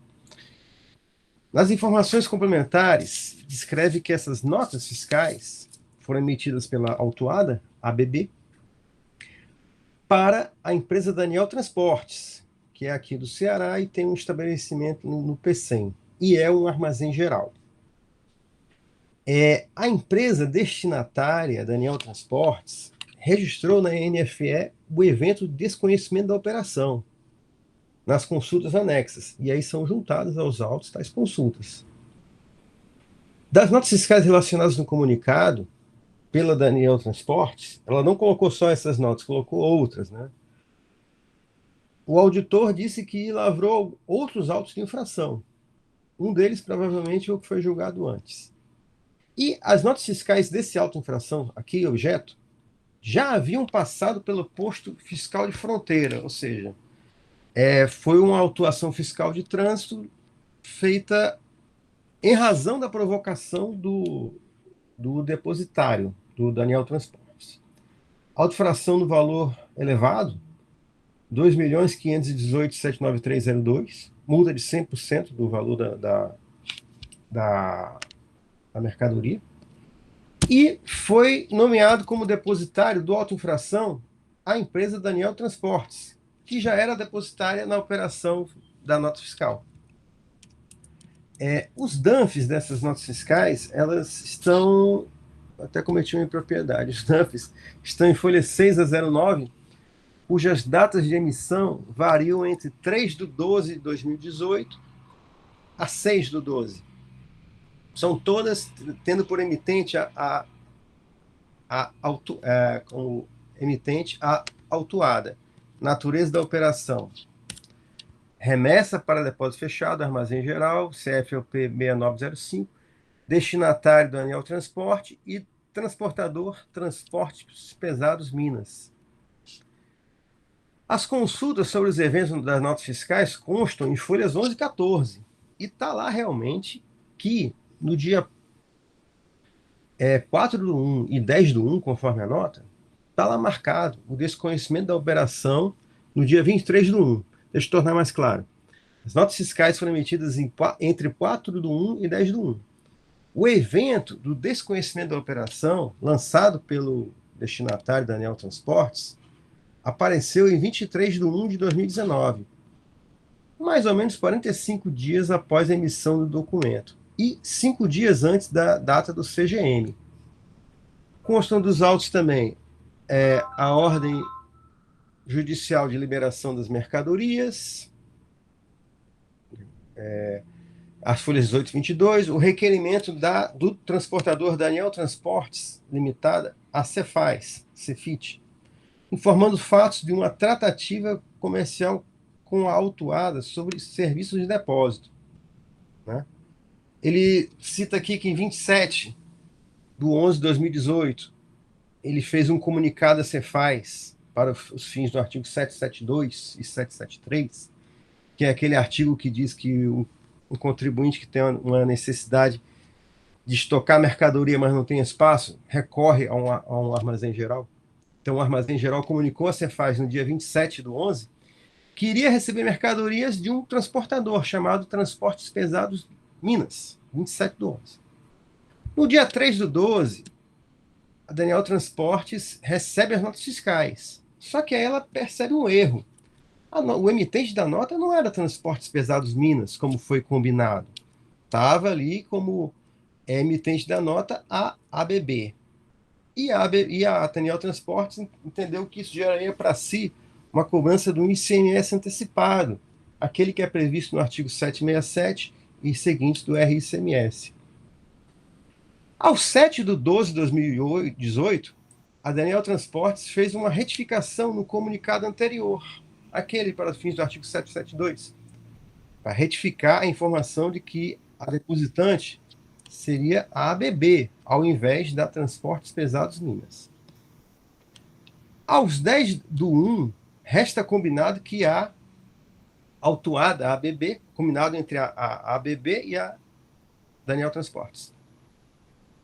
D: Nas informações complementares, descreve que essas notas fiscais foram emitidas pela autuada, ABB, para a empresa Daniel Transportes, que é aqui do Ceará e tem um estabelecimento no PECEM, e é um armazém geral. A empresa destinatária, Daniel Transportes, registrou na NFE o evento de desconhecimento da operação, nas consultas anexas, e aí são juntadas aos autos tais consultas. Das notas fiscais relacionadas no comunicado, pela Daniel Transportes, ela não colocou só essas notas, colocou outras, né? O auditor disse que lavrou outros autos de infração. Um deles, provavelmente, é o que foi julgado antes. E as notas fiscais desse auto de infração, aqui, objeto, já haviam passado pelo posto fiscal de fronteira, ou seja, foi uma autuação fiscal de trânsito feita em razão da provocação do depositário, do Daniel Transportes. Auto-infração no valor elevado, R$ 2.518.793,02, multa de 100% do valor da mercadoria, e foi nomeado como depositário do auto-infração a empresa Daniel Transportes, que já era depositária na operação da nota fiscal. Os DANFs dessas notas fiscais, elas estão, até cometi uma impropriedade, os DANFs estão em folha 6 a 09, cujas datas de emissão variam entre 3/12/2018 a 6/12. São todas tendo por emitente como emitente a autuada. Natureza da operação: remessa para depósito fechado, armazém geral, CFOP 6905, destinatário Daniel Transporte e transportador Transportes Pesados Minas. As consultas sobre os eventos das notas fiscais constam em folhas 11 e 14. E está lá realmente que no dia 4/1 e 10/1, conforme a nota, está lá marcado o desconhecimento da operação no dia 23/1. Deixa eu tornar mais claro. As notas fiscais foram emitidas entre 4/1 e 10/1. O evento do desconhecimento da operação, lançado pelo destinatário Daniel Transportes, apareceu em 23/1/2019, mais ou menos 45 dias após a emissão do documento, e 5 dias antes da data do CGM. Constam dos autos também a ordem judicial de liberação das mercadorias, as folhas 18 e 22, o requerimento do transportador Daniel Transportes Limitada, a Cefit, informando fatos de uma tratativa comercial com a autuada sobre serviços de depósito, né? Ele cita aqui que em 27/11/2018, ele fez um comunicado a Cefaz para os fins do artigo 772 e 773, que é aquele artigo que diz que um contribuinte que tem uma necessidade de estocar mercadoria, mas não tem espaço, recorre a um armazém geral. Então, o armazém geral comunicou a Cefaz no dia 27/11 que iria receber mercadorias de um transportador chamado Transportes Pesados Minas, 27/11. No dia 3/12, a Daniel Transportes recebe as notas fiscais. Só que aí ela percebe um erro. O emitente da nota não era Transportes Pesados Minas, como foi combinado. Estava ali como emitente da nota a ABB. E a Daniel Transportes entendeu que isso geraria para si uma cobrança do ICMS antecipado, aquele que é previsto no artigo 767 e seguintes do RICMS. Ao 7/12/2018, a Daniel Transportes fez uma retificação no comunicado anterior, aquele para fins do artigo 772, para retificar a informação de que a depositante seria a ABB, ao invés da Transportes Pesados Minas. Aos 10/1, resta combinado que a autuada, a ABB, combinado entre a ABB e a Daniel Transportes,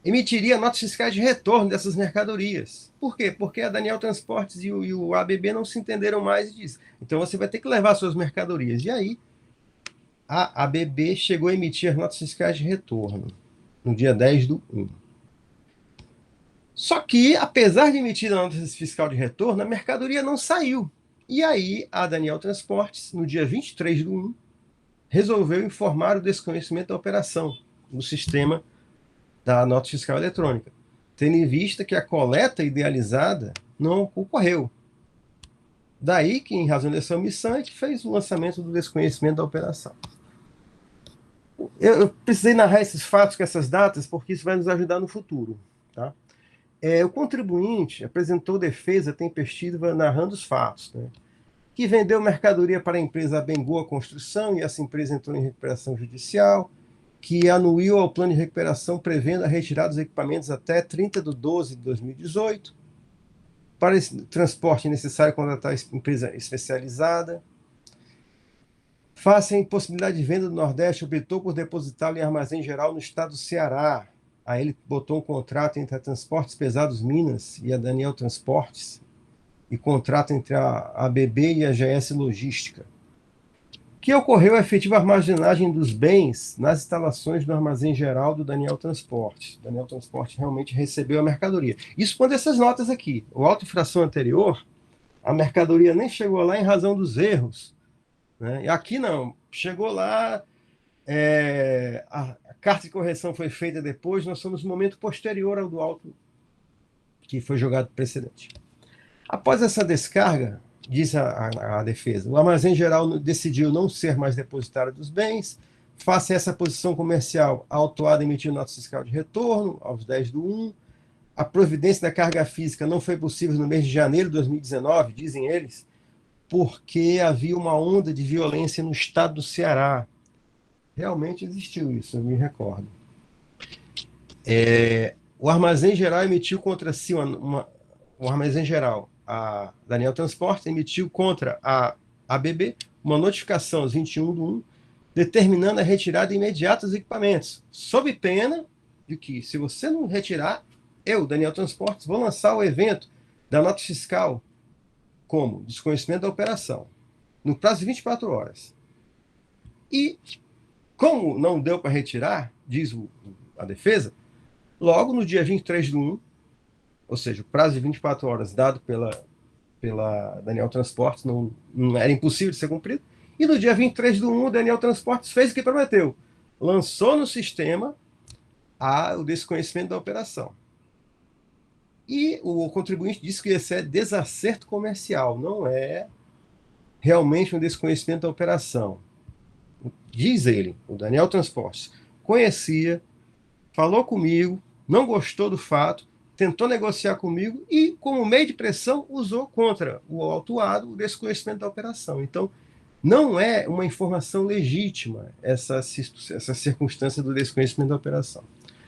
D: emitiria notas fiscais de retorno dessas mercadorias. Por quê? Porque a Daniel Transportes e o ABB não se entenderam mais e disse, então você vai ter que levar suas mercadorias. E aí, a ABB chegou a emitir notas fiscais de retorno no dia 10/1. Só que, apesar de emitir a nota fiscal de retorno, a mercadoria não saiu. E aí, a Daniel Transportes, no dia 23/1, resolveu informar o desconhecimento da operação no sistema da nota fiscal eletrônica, tendo em vista que a coleta idealizada não ocorreu. Daí que, em razão dessa omissão, é que fez o lançamento do desconhecimento da operação. Eu precisei narrar esses fatos com essas datas, porque isso vai nos ajudar no futuro. Tá? O contribuinte apresentou defesa tempestiva narrando os fatos, né? Que vendeu mercadoria para a empresa Abengoa Construção, e essa empresa entrou em recuperação judicial, que anuiu ao plano de recuperação prevendo a retirada dos equipamentos até 30/12/2018. Para esse transporte é necessário contratar empresa especializada. Face à impossibilidade de venda do Nordeste, optou por depositá-lo em armazém geral no estado do Ceará. Aí ele botou um contrato entre a Transportes Pesados Minas e a Daniel Transportes, e contrato entre a ABB e a GS Logística. Que ocorreu a efetiva armazenagem dos bens nas instalações do armazém geral do Daniel Transportes. O Daniel Transportes realmente recebeu a mercadoria. Isso quando essas notas aqui. O auto-infração anterior, a mercadoria nem chegou lá em razão dos erros, né? E aqui não. Chegou lá, a carta de correção foi feita depois, nós somos no momento posterior ao do auto que foi jogado precedente. Após essa descarga, diz a defesa, o armazém geral decidiu não ser mais depositário dos bens. Face a essa posição comercial, a autuada emitiu nota fiscal de retorno aos 10/1. A providência da carga física não foi possível no mês de janeiro de 2019, dizem eles, porque havia uma onda de violência no estado do Ceará. Realmente existiu isso, eu me recordo. O armazém geral emitiu contra si o armazém geral, a Daniel Transportes, emitiu contra a ABB uma notificação aos 21/1, determinando a retirada imediata dos equipamentos, sob pena de que, se você não retirar, eu, Daniel Transportes, vou lançar o evento da nota fiscal como desconhecimento da operação, no prazo de 24 horas. E, como não deu para retirar, diz a defesa, logo no dia 23/1, ou seja, o prazo de 24 horas dado pela Daniel Transportes não era impossível de ser cumprido, e no dia 23/1, o Daniel Transportes fez o que prometeu, lançou no sistema o desconhecimento da operação. E o contribuinte disse que esse é desacerto comercial, não é realmente um desconhecimento da operação. Diz ele, o Daniel Transportes, conhecia, falou comigo, não gostou do fato, tentou negociar comigo e, como meio de pressão, usou contra o autuado o desconhecimento da operação. Então, não é uma informação legítima essa circunstância do desconhecimento da operação.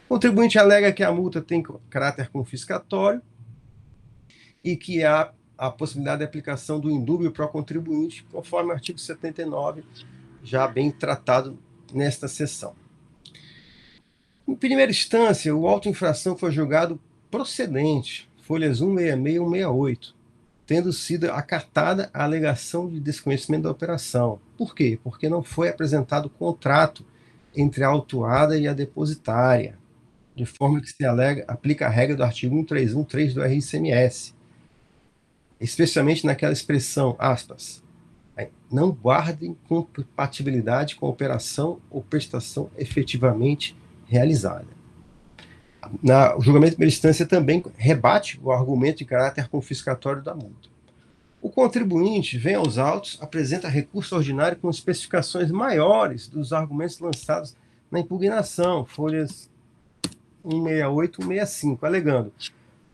D: O contribuinte alega que a multa tem caráter confiscatório e que há a possibilidade de aplicação do indúbio para o contribuinte, conforme o artigo 79, já bem tratado nesta sessão. Em primeira instância, o auto-infração foi julgado procedente, folhas 166 e 168, tendo sido acatada a alegação de desconhecimento da operação. Por quê? Porque não foi apresentado contrato entre a autuada e a depositária, de forma que se aplica a regra do artigo 1313 do RICMS, especialmente naquela expressão, aspas, não guardem compatibilidade com a operação ou prestação efetivamente realizada. O julgamento de primeira instância também rebate o argumento de caráter confiscatório da multa. O contribuinte vem aos autos, apresenta recurso ordinário com especificações maiores dos argumentos lançados na impugnação, folhas 168 e 165, alegando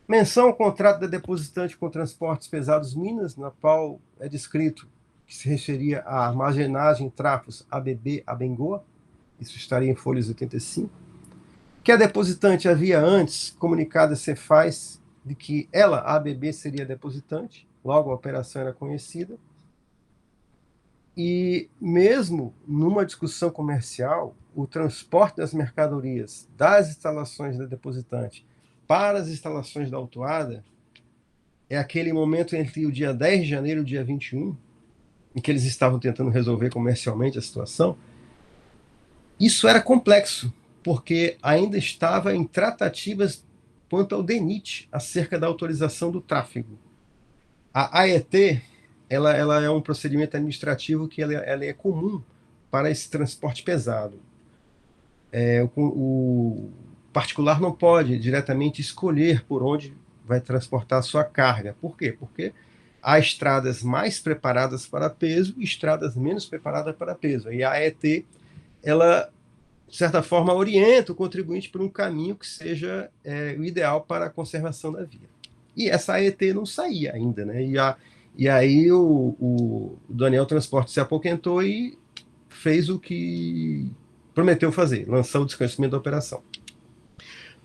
D: menção ao contrato da depositante com Transportes Pesados Minas, na qual é descrito que se referia à armazenagem Trafos ABB Abengoa, isso estaria em folhas 85, que a depositante havia antes comunicado a Cefaz de que ela, a ABB, seria depositante, logo a operação era conhecida, e mesmo numa discussão comercial, o transporte das mercadorias das instalações da depositante para as instalações da autuada é aquele momento entre o dia 10 de janeiro e o dia 21, em que eles estavam tentando resolver comercialmente a situação. Isso era complexo, porque ainda estava em tratativas quanto ao DENIT, acerca da autorização do tráfego. A AET, ela é um procedimento administrativo que ela é comum para esse transporte pesado. O particular não pode diretamente escolher por onde vai transportar a sua carga. Por quê? Porque há estradas mais preparadas para peso e estradas menos preparadas para peso. E a AET, ela, de certa forma, orienta o contribuinte por um caminho que seja o ideal para a conservação da via. E essa AET não saía ainda, né? E aí o Daniel Transporte se apoquentou e fez o que prometeu fazer, lançou o desconhecimento da operação.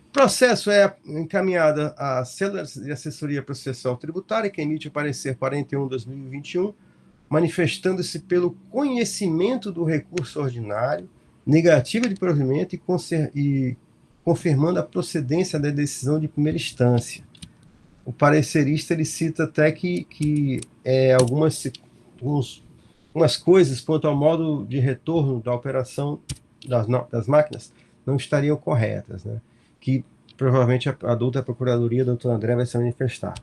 D: O processo é encaminhado à Célula de Assessoria Processual Tributária, que emite o parecer 41/2021, manifestando-se pelo conhecimento do recurso ordinário, negativa de provimento e confirmando a procedência da decisão de primeira instância. O parecerista ele cita até que algumas coisas quanto ao modo de retorno da operação das máquinas não estariam corretas, né? Que provavelmente a douta Procuradoria, doutor André, vai se manifestar.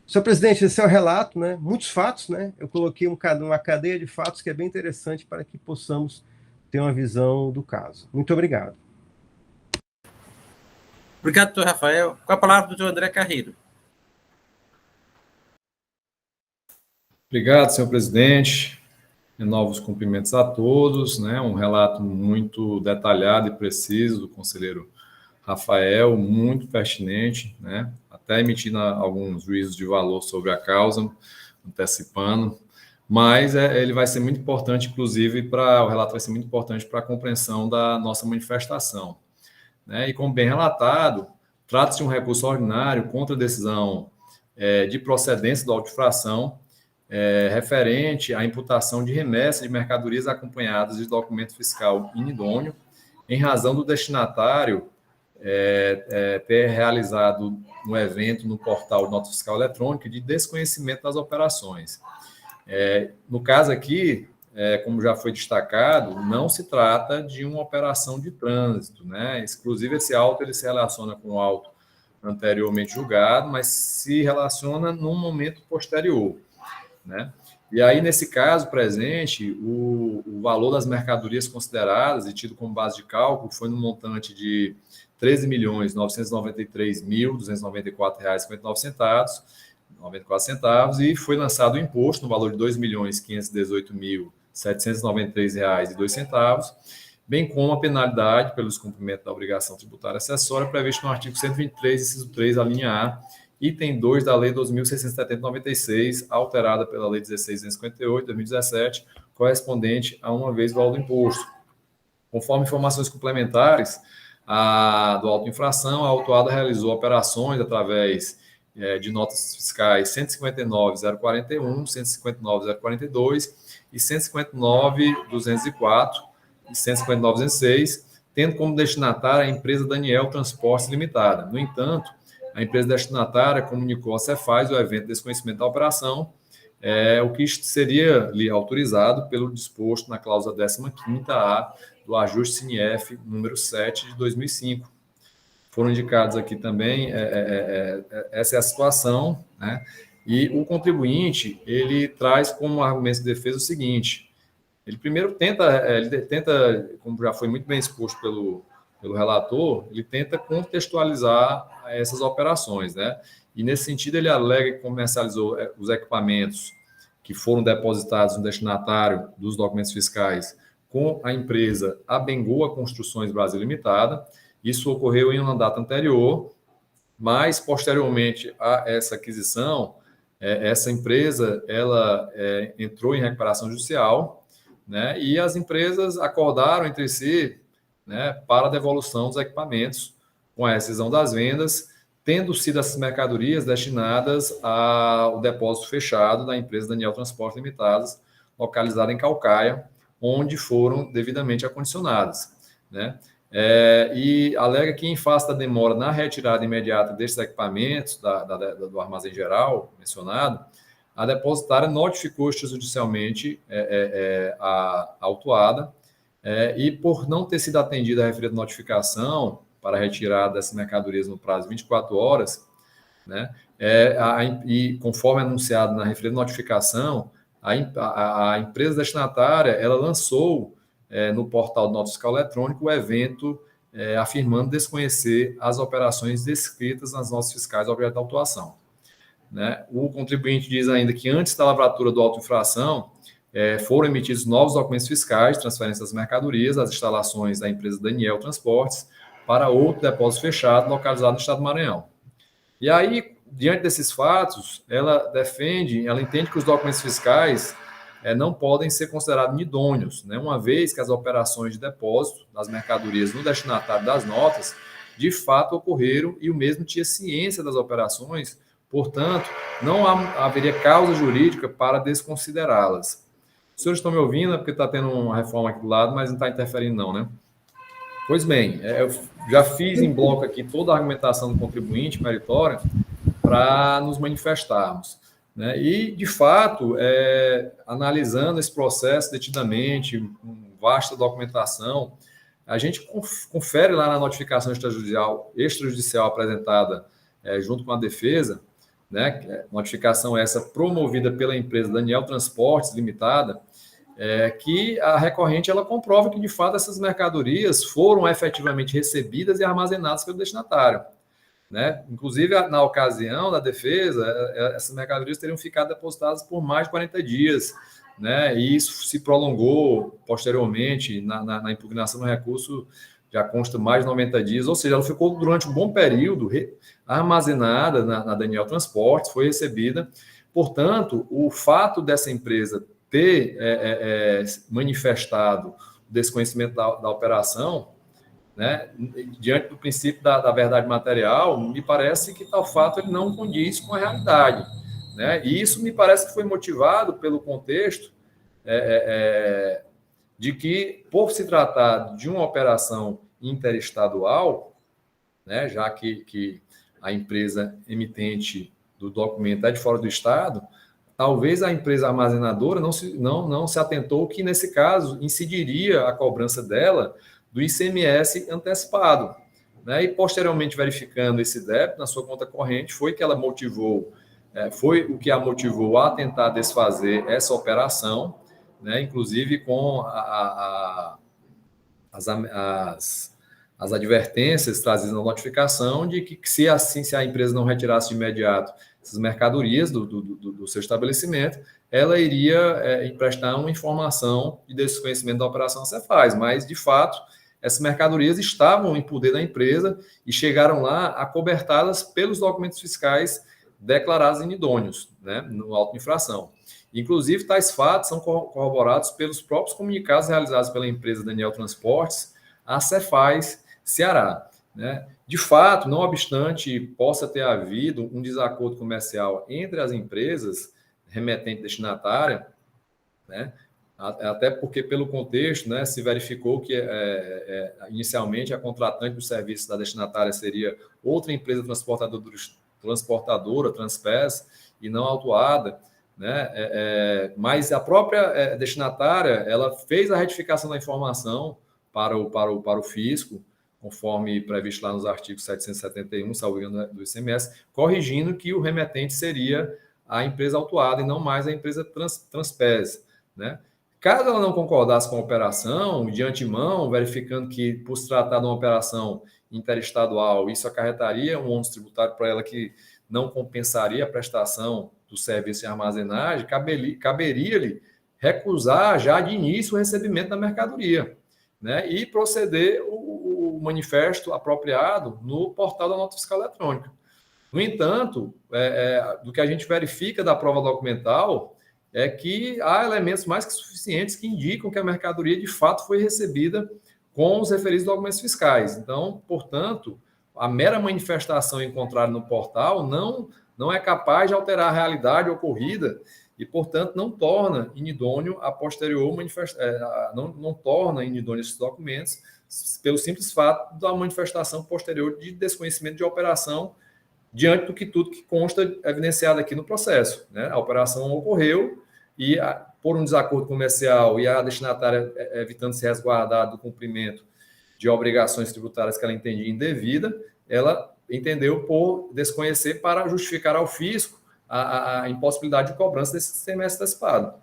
D: Senhor presidente, esse é o relato, né? Muitos fatos, né? Eu coloquei uma cadeia de fatos que é bem interessante para que possamos ter uma visão do caso. Muito obrigado.
A: Obrigado, doutor Rafael. Com a palavra, doutor André Carreiro.
F: Obrigado, senhor presidente. Novos cumprimentos a todos, né? Um relato muito detalhado e preciso do conselheiro Rafael, muito pertinente, né? Até emitindo alguns juízos de valor sobre a causa, antecipando, mas ele vai ser muito importante, inclusive, o relato vai ser muito importante para a compreensão da nossa manifestação, né? E como bem relatado, trata-se de um recurso ordinário contra a decisão de procedência da auto-infração, referente à imputação de remessa de mercadorias acompanhadas de documento fiscal inidôneo, em razão do destinatário ter realizado um evento no portal Nota Fiscal Eletrônica de desconhecimento das operações. No caso aqui, como já foi destacado, não se trata de uma operação de trânsito, né? Inclusive, esse auto ele se relaciona com o auto anteriormente julgado, mas se relaciona num momento posterior, né? E aí, nesse caso presente, o valor das mercadorias consideradas e tido como base de cálculo foi no montante de R$ 13.993.294,59, e foi lançado o imposto no valor de R$ 2.518.793,02, bem como a penalidade pelo descumprimento da obrigação tributária acessória prevista no artigo 123, inciso 3, a linha A, item 2 da Lei 2.670/96, alterada pela Lei 16.258, de 2017, correspondente a uma vez o valor do imposto. Conforme informações complementares do auto-infração, a autuada realizou operações através de notas fiscais 159.041, 159.042 e 159.204 e 159.206, tendo como destinatária a empresa Daniel Transportes Limitada. No entanto, a empresa destinatária comunicou à Cefaz o evento de desconhecimento da operação, o que seria lhe autorizado pelo disposto na cláusula 15ª do ajuste CINIEF número 7 de 2005. Foram indicados aqui também, essa é a situação, né? E o contribuinte, ele traz como argumento de defesa o seguinte: ele primeiro tenta, como já foi muito bem exposto pelo relator, ele tenta contextualizar essas operações, né? E nesse sentido ele alega que comercializou os equipamentos que foram depositados no destinatário dos documentos fiscais com a empresa Abengoa Construções Brasil Limitada. Isso ocorreu em uma data anterior, mas posteriormente a essa aquisição, essa empresa ela entrou em recuperação judicial, né, e as empresas acordaram entre si, né, para a devolução dos equipamentos com a rescisão das vendas, tendo sido essas mercadorias destinadas ao depósito fechado da empresa Daniel Transportes Limitadas, localizada em Caucaia, onde foram devidamente acondicionadas, né? E alega que, em face da demora na retirada imediata desses equipamentos do armazém geral mencionado, a depositária notificou extrajudicialmente a autuada, e por não ter sido atendida a referida notificação para a retirada dessas mercadorias no prazo de 24 horas, né, e conforme anunciado na referida notificação, a empresa destinatária ela lançou no portal do Nota Fiscal Eletrônico o evento afirmando desconhecer as operações descritas nas notas fiscais objeto da autuação, né? O contribuinte diz ainda que antes da lavratura do auto-infração foram emitidos novos documentos fiscais, transferência das mercadorias, das instalações da empresa Daniel Transportes para outro depósito fechado localizado no estado do Maranhão. E aí, diante desses fatos, ela entende que os documentos fiscais não podem ser considerados idôneos, né? Uma vez que as operações de depósito das mercadorias no destinatário das notas, de fato ocorreram e o mesmo tinha ciência das operações, portanto, não haveria causa jurídica para desconsiderá-las. Os senhores estão me ouvindo, é porque está tendo uma reforma aqui do lado, mas não está interferindo não, né? Pois bem, eu já fiz em bloco aqui toda a argumentação do contribuinte meritória para nos manifestarmos, né? E, de fato, analisando esse processo detidamente, vasta documentação, a gente confere lá na notificação extrajudicial apresentada junto com a defesa, né? Notificação essa promovida pela empresa Daniel Transportes Limitada, que a recorrente ela comprova que, de fato, essas mercadorias foram efetivamente recebidas e armazenadas pelo destinatário, né? Inclusive, na ocasião da defesa, essas mercadorias teriam ficado depositadas por mais de 40 dias, né? E isso se prolongou posteriormente, na impugnação do recurso, já consta mais de 90 dias, ou seja, ela ficou durante um bom período armazenada na Daniel Transportes, foi recebida. Portanto, o fato dessa empresa ter manifestado o desconhecimento da operação, né, diante do princípio da verdade material, me parece que tal fato ele não condiz com a realidade, né? E isso me parece que foi motivado pelo contexto de que, por se tratar de uma operação interestadual, né, já que a empresa emitente do documento é de fora do estado, talvez a empresa armazenadora não se atentou que, nesse caso, incidiria a cobrança dela do ICMS antecipado, né? E, posteriormente, verificando esse débito na sua conta corrente, foi o que a motivou a tentar desfazer essa operação, né? Inclusive com as advertências trazidas na notificação de que se a empresa não retirasse de imediato essas mercadorias do seu estabelecimento, ela iria emprestar uma informação de desconhecimento da operação Cefaz, mas, de fato, essas mercadorias estavam em poder da empresa e chegaram lá acobertadas pelos documentos fiscais declarados inidôneos, né, no auto de infração. Inclusive, tais fatos são corroborados pelos próprios comunicados realizados pela empresa Daniel Transportes à Cefaz Ceará, né? De fato, não obstante possa ter havido um desacordo comercial entre as empresas remetente e destinatária, né? Até porque, pelo contexto, né, se verificou que inicialmente a contratante do serviço da destinatária seria outra empresa transportadora, Transpes, e não autuada, né? Mas a própria destinatária ela fez a retificação da informação para o fisco, conforme previsto lá nos artigos 771, salvo engano, do ICMS, corrigindo que o remetente seria a empresa autuada e não mais a empresa Transpes, né? Caso ela não concordasse com a operação, de antemão, verificando que, por se tratar de uma operação interestadual, isso acarretaria um ônus tributário para ela que não compensaria a prestação do serviço de armazenagem, caberia-lhe recusar já de início o recebimento da mercadoria, né? E proceder o manifesto apropriado no portal da Nota Fiscal Eletrônica. No entanto, do que a gente verifica da prova documental é que há elementos mais que suficientes que indicam que a mercadoria de fato foi recebida com os referidos documentos fiscais. Então, portanto, a mera manifestação encontrada no portal não é capaz de alterar a realidade ocorrida e, portanto, não torna inidôneo a posterior não torna inidôneo esses documentos pelo simples fato da manifestação posterior de desconhecimento de operação diante do que tudo que consta evidenciado aqui no processo, né? A operação ocorreu e, por um desacordo comercial e a destinatária evitando se resguardar do cumprimento de obrigações tributárias que ela entendia indevida, ela entendeu por desconhecer para justificar ao fisco a impossibilidade de cobrança desse semestre antecipado,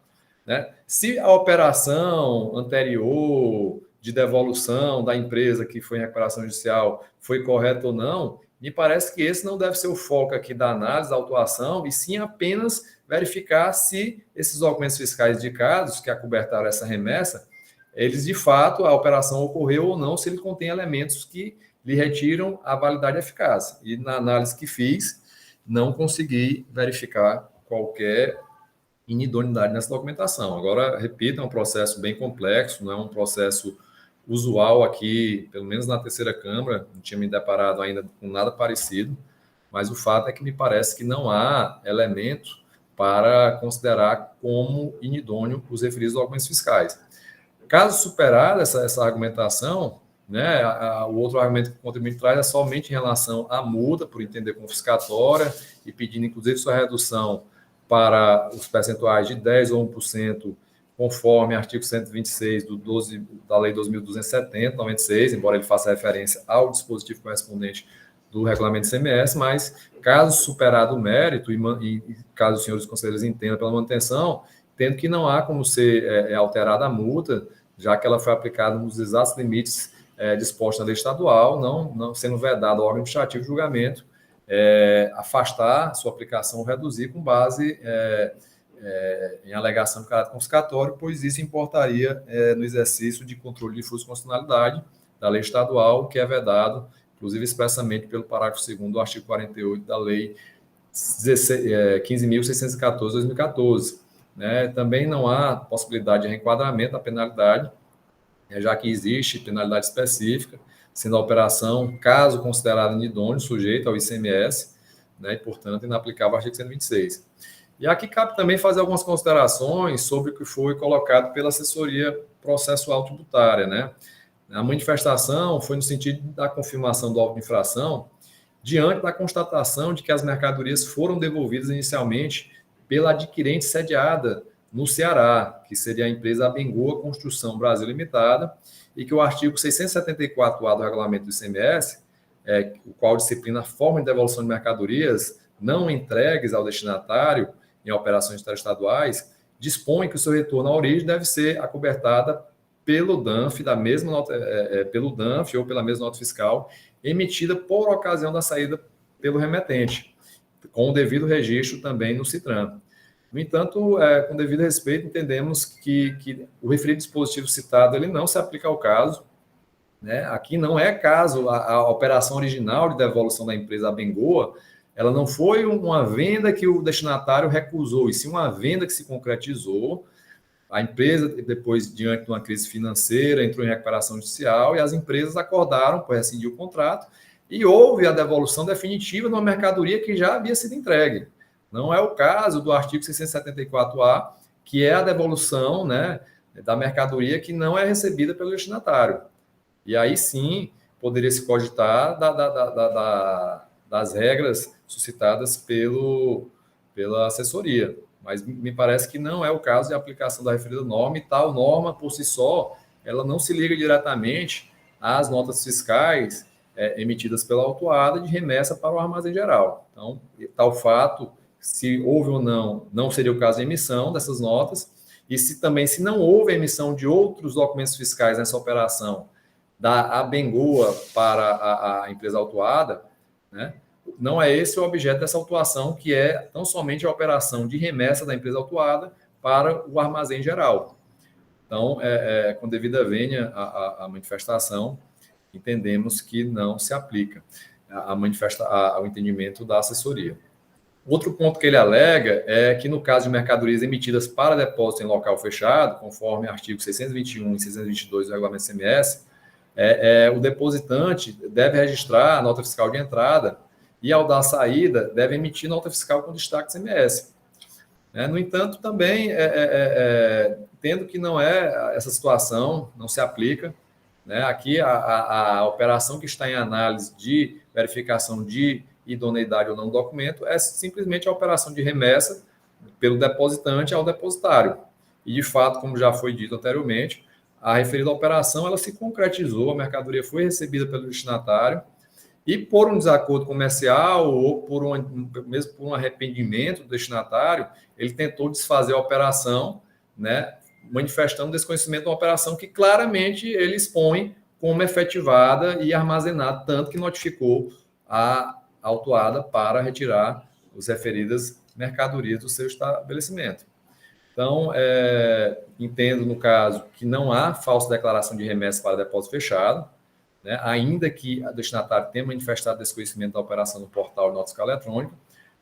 F: né? Se a operação anterior de devolução da empresa que foi em recuperação judicial foi correta ou não, me parece que esse não deve ser o foco aqui da análise, da autuação, e sim apenas verificar se esses documentos fiscais indicados que acobertaram essa remessa, eles de fato, a operação ocorreu ou não, se ele contém elementos que lhe retiram a validade e eficácia. E na análise que fiz, não consegui verificar qualquer inidoneidade nessa documentação. Agora, repito, é um processo bem complexo, não é um processo usual aqui, pelo menos na terceira Câmara, não tinha me deparado ainda com nada parecido, mas o fato é que me parece que não há elemento para considerar como inidôneo os referidos documentos fiscais. Caso superada essa argumentação, né, o outro argumento que o contribuinte traz é somente em relação à multa, por entender confiscatória, e pedindo, inclusive, sua redução para os percentuais de 10% ou 1%, conforme artigo 126 da Lei 2.270/96, embora ele faça referência ao dispositivo correspondente do regulamento ICMS, mas caso superado o mérito e caso os senhores conselheiros entendam pela manutenção, tendo que não há como ser alterada a multa, já que ela foi aplicada nos exatos limites dispostos na lei estadual, não sendo vedado ao órgão administrativo de julgamento, afastar sua aplicação ou reduzir com base em alegação de caráter confiscatório, pois isso importaria no exercício de controle de fluxo de constitucionalidade da lei estadual, que é vedado, inclusive expressamente pelo parágrafo 2º do artigo 48 da lei 15.614/2014. Né? Também não há possibilidade de reenquadramento da penalidade, já que existe penalidade específica, sendo a operação, caso considerada inidônea, sujeita ao ICMS, né? E, portanto, inaplicável ao artigo 126. E aqui cabe também fazer algumas considerações sobre o que foi colocado pela assessoria processual tributária, né? A manifestação foi no sentido da confirmação do auto de infração diante da constatação de que as mercadorias foram devolvidas inicialmente pela adquirente sediada no Ceará, que seria a empresa Abengoa Construção Brasil Limitada, e que o artigo 674A do regulamento do ICMS, o qual disciplina a forma de devolução de mercadorias não entregues ao destinatário em operações interestaduais, dispõe que o seu retorno à origem deve ser acobertada pelo DANF, pelo DANF ou pela mesma nota fiscal, emitida por ocasião da saída pelo remetente, com o devido registro também no CITRAN. No entanto, com devido respeito, entendemos que o referido dispositivo citado ele não se aplica ao caso, né? Aqui não é caso, a operação original de devolução da empresa Abengoa, ela não foi uma venda que o destinatário recusou, e sim uma venda que se concretizou. A empresa, depois, diante de uma crise financeira, entrou em recuperação judicial e as empresas acordaram por rescindir o contrato e houve a devolução definitiva de uma mercadoria que já havia sido entregue. Não é o caso do artigo 674A, que é a devolução, né, da mercadoria que não é recebida pelo destinatário. E aí sim poderia se cogitar das regras suscitadas pela assessoria. Mas me parece que não é o caso de aplicação da referida norma, e tal norma, por si só, ela não se liga diretamente às notas fiscais emitidas pela autuada de remessa para o armazém geral. Então, tal fato, se houve ou não seria o caso de emissão dessas notas, e se não houve emissão de outros documentos fiscais nessa operação da Abengoa para a empresa autuada, né? Não é esse o objeto dessa autuação, que é tão somente a operação de remessa da empresa autuada para o armazém geral. Então, com devida vênia a manifestação, entendemos que não se aplica. o entendimento da assessoria. Outro ponto que ele alega é que, no caso de mercadorias emitidas para depósito em local fechado, conforme artigo 621 e 622 do Regulamento CMS, o depositante deve registrar a nota fiscal de entrada e, ao dar saída, deve emitir nota fiscal com destaque CMS. No entanto, também, tendo que não é essa situação, não se aplica, aqui a operação que está em análise de verificação de idoneidade ou não do documento é simplesmente a operação de remessa pelo depositante ao depositário. E, de fato, como já foi dito anteriormente, a referida operação ela se concretizou, a mercadoria foi recebida pelo destinatário e, por um desacordo comercial ou mesmo por um arrependimento do destinatário, ele tentou desfazer a operação, manifestando desconhecimento de uma operação que claramente ele expõe como efetivada e armazenada, tanto que notificou a autuada para retirar as referidas mercadorias do seu estabelecimento. Então, entendo, no caso, que não há falsa declaração de remessa para depósito fechado, ainda que a destinatário tenha manifestado desconhecimento da operação no portal de nota fiscal eletrônica,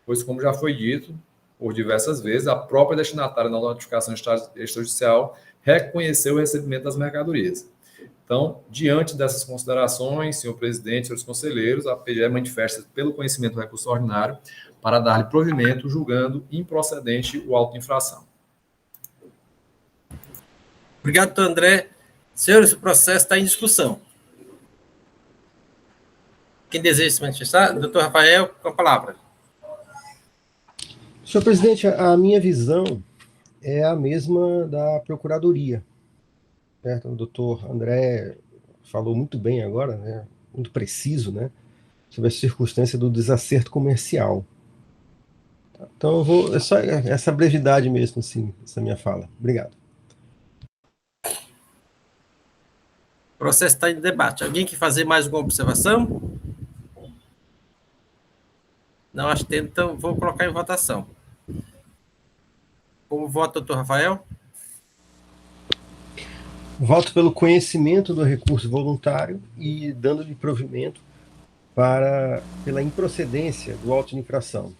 F: pois, como já foi dito por diversas vezes, a própria destinatária na notificação extrajudicial reconheceu o recebimento das mercadorias. Então, diante dessas considerações, senhor presidente, senhores conselheiros, a PGE manifesta pelo conhecimento do recurso ordinário para dar-lhe provimento, julgando improcedente o auto de infração.
A: Obrigado, doutor André. Senhores, o processo está em discussão. Quem deseja se manifestar? Doutor Rafael, com a palavra.
D: Senhor presidente, a minha visão é a mesma da Procuradoria. Certo? O doutor André falou muito bem agora, muito preciso, sobre a circunstância do desacerto comercial. Então, é só essa brevidade mesmo, assim, essa minha fala. Obrigado.
A: O processo está em debate. Alguém quer fazer mais alguma observação? Não, acho que tem, então vou colocar em votação. Como vota o doutor Rafael?
D: Voto pelo conhecimento do recurso voluntário e dando-lhe provimento pela improcedência do auto de infração.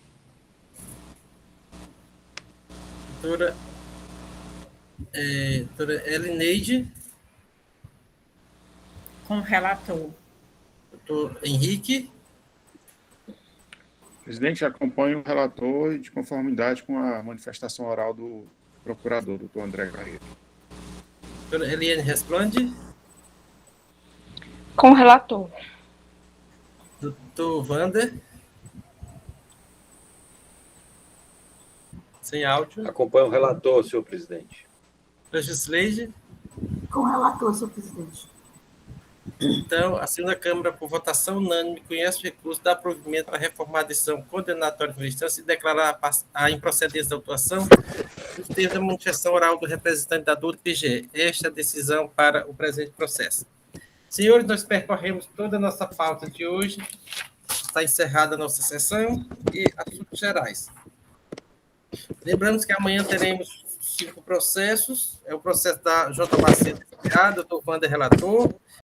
A: Doutora Elineide.
C: Com o relator.
A: Doutor Henrique.
G: Presidente, acompanho o relator de conformidade com a manifestação oral do procurador, doutor André Carreiro.
A: Doutora Eliane responde.
B: Com o relator.
A: Doutor Wander. Sem áudio.
H: Acompanho o relator, senhor presidente.
A: Doutora Gisleide.
E: Com o relator, senhor presidente.
A: Então, a segunda Câmara, por votação unânime, conhece o recurso, dá provimento para reformar a decisão condenatória de instância e declarar a improcedência da autuação nos termos da manifestação oral do representante da DUT PGE. Esta é a decisão para o presente processo. Senhores, nós percorremos toda a nossa pauta de hoje. Está encerrada a nossa sessão e assuntos gerais. Lembramos que amanhã teremos 5 processos. É o processo da J. Macedo, doutor Wander, relator,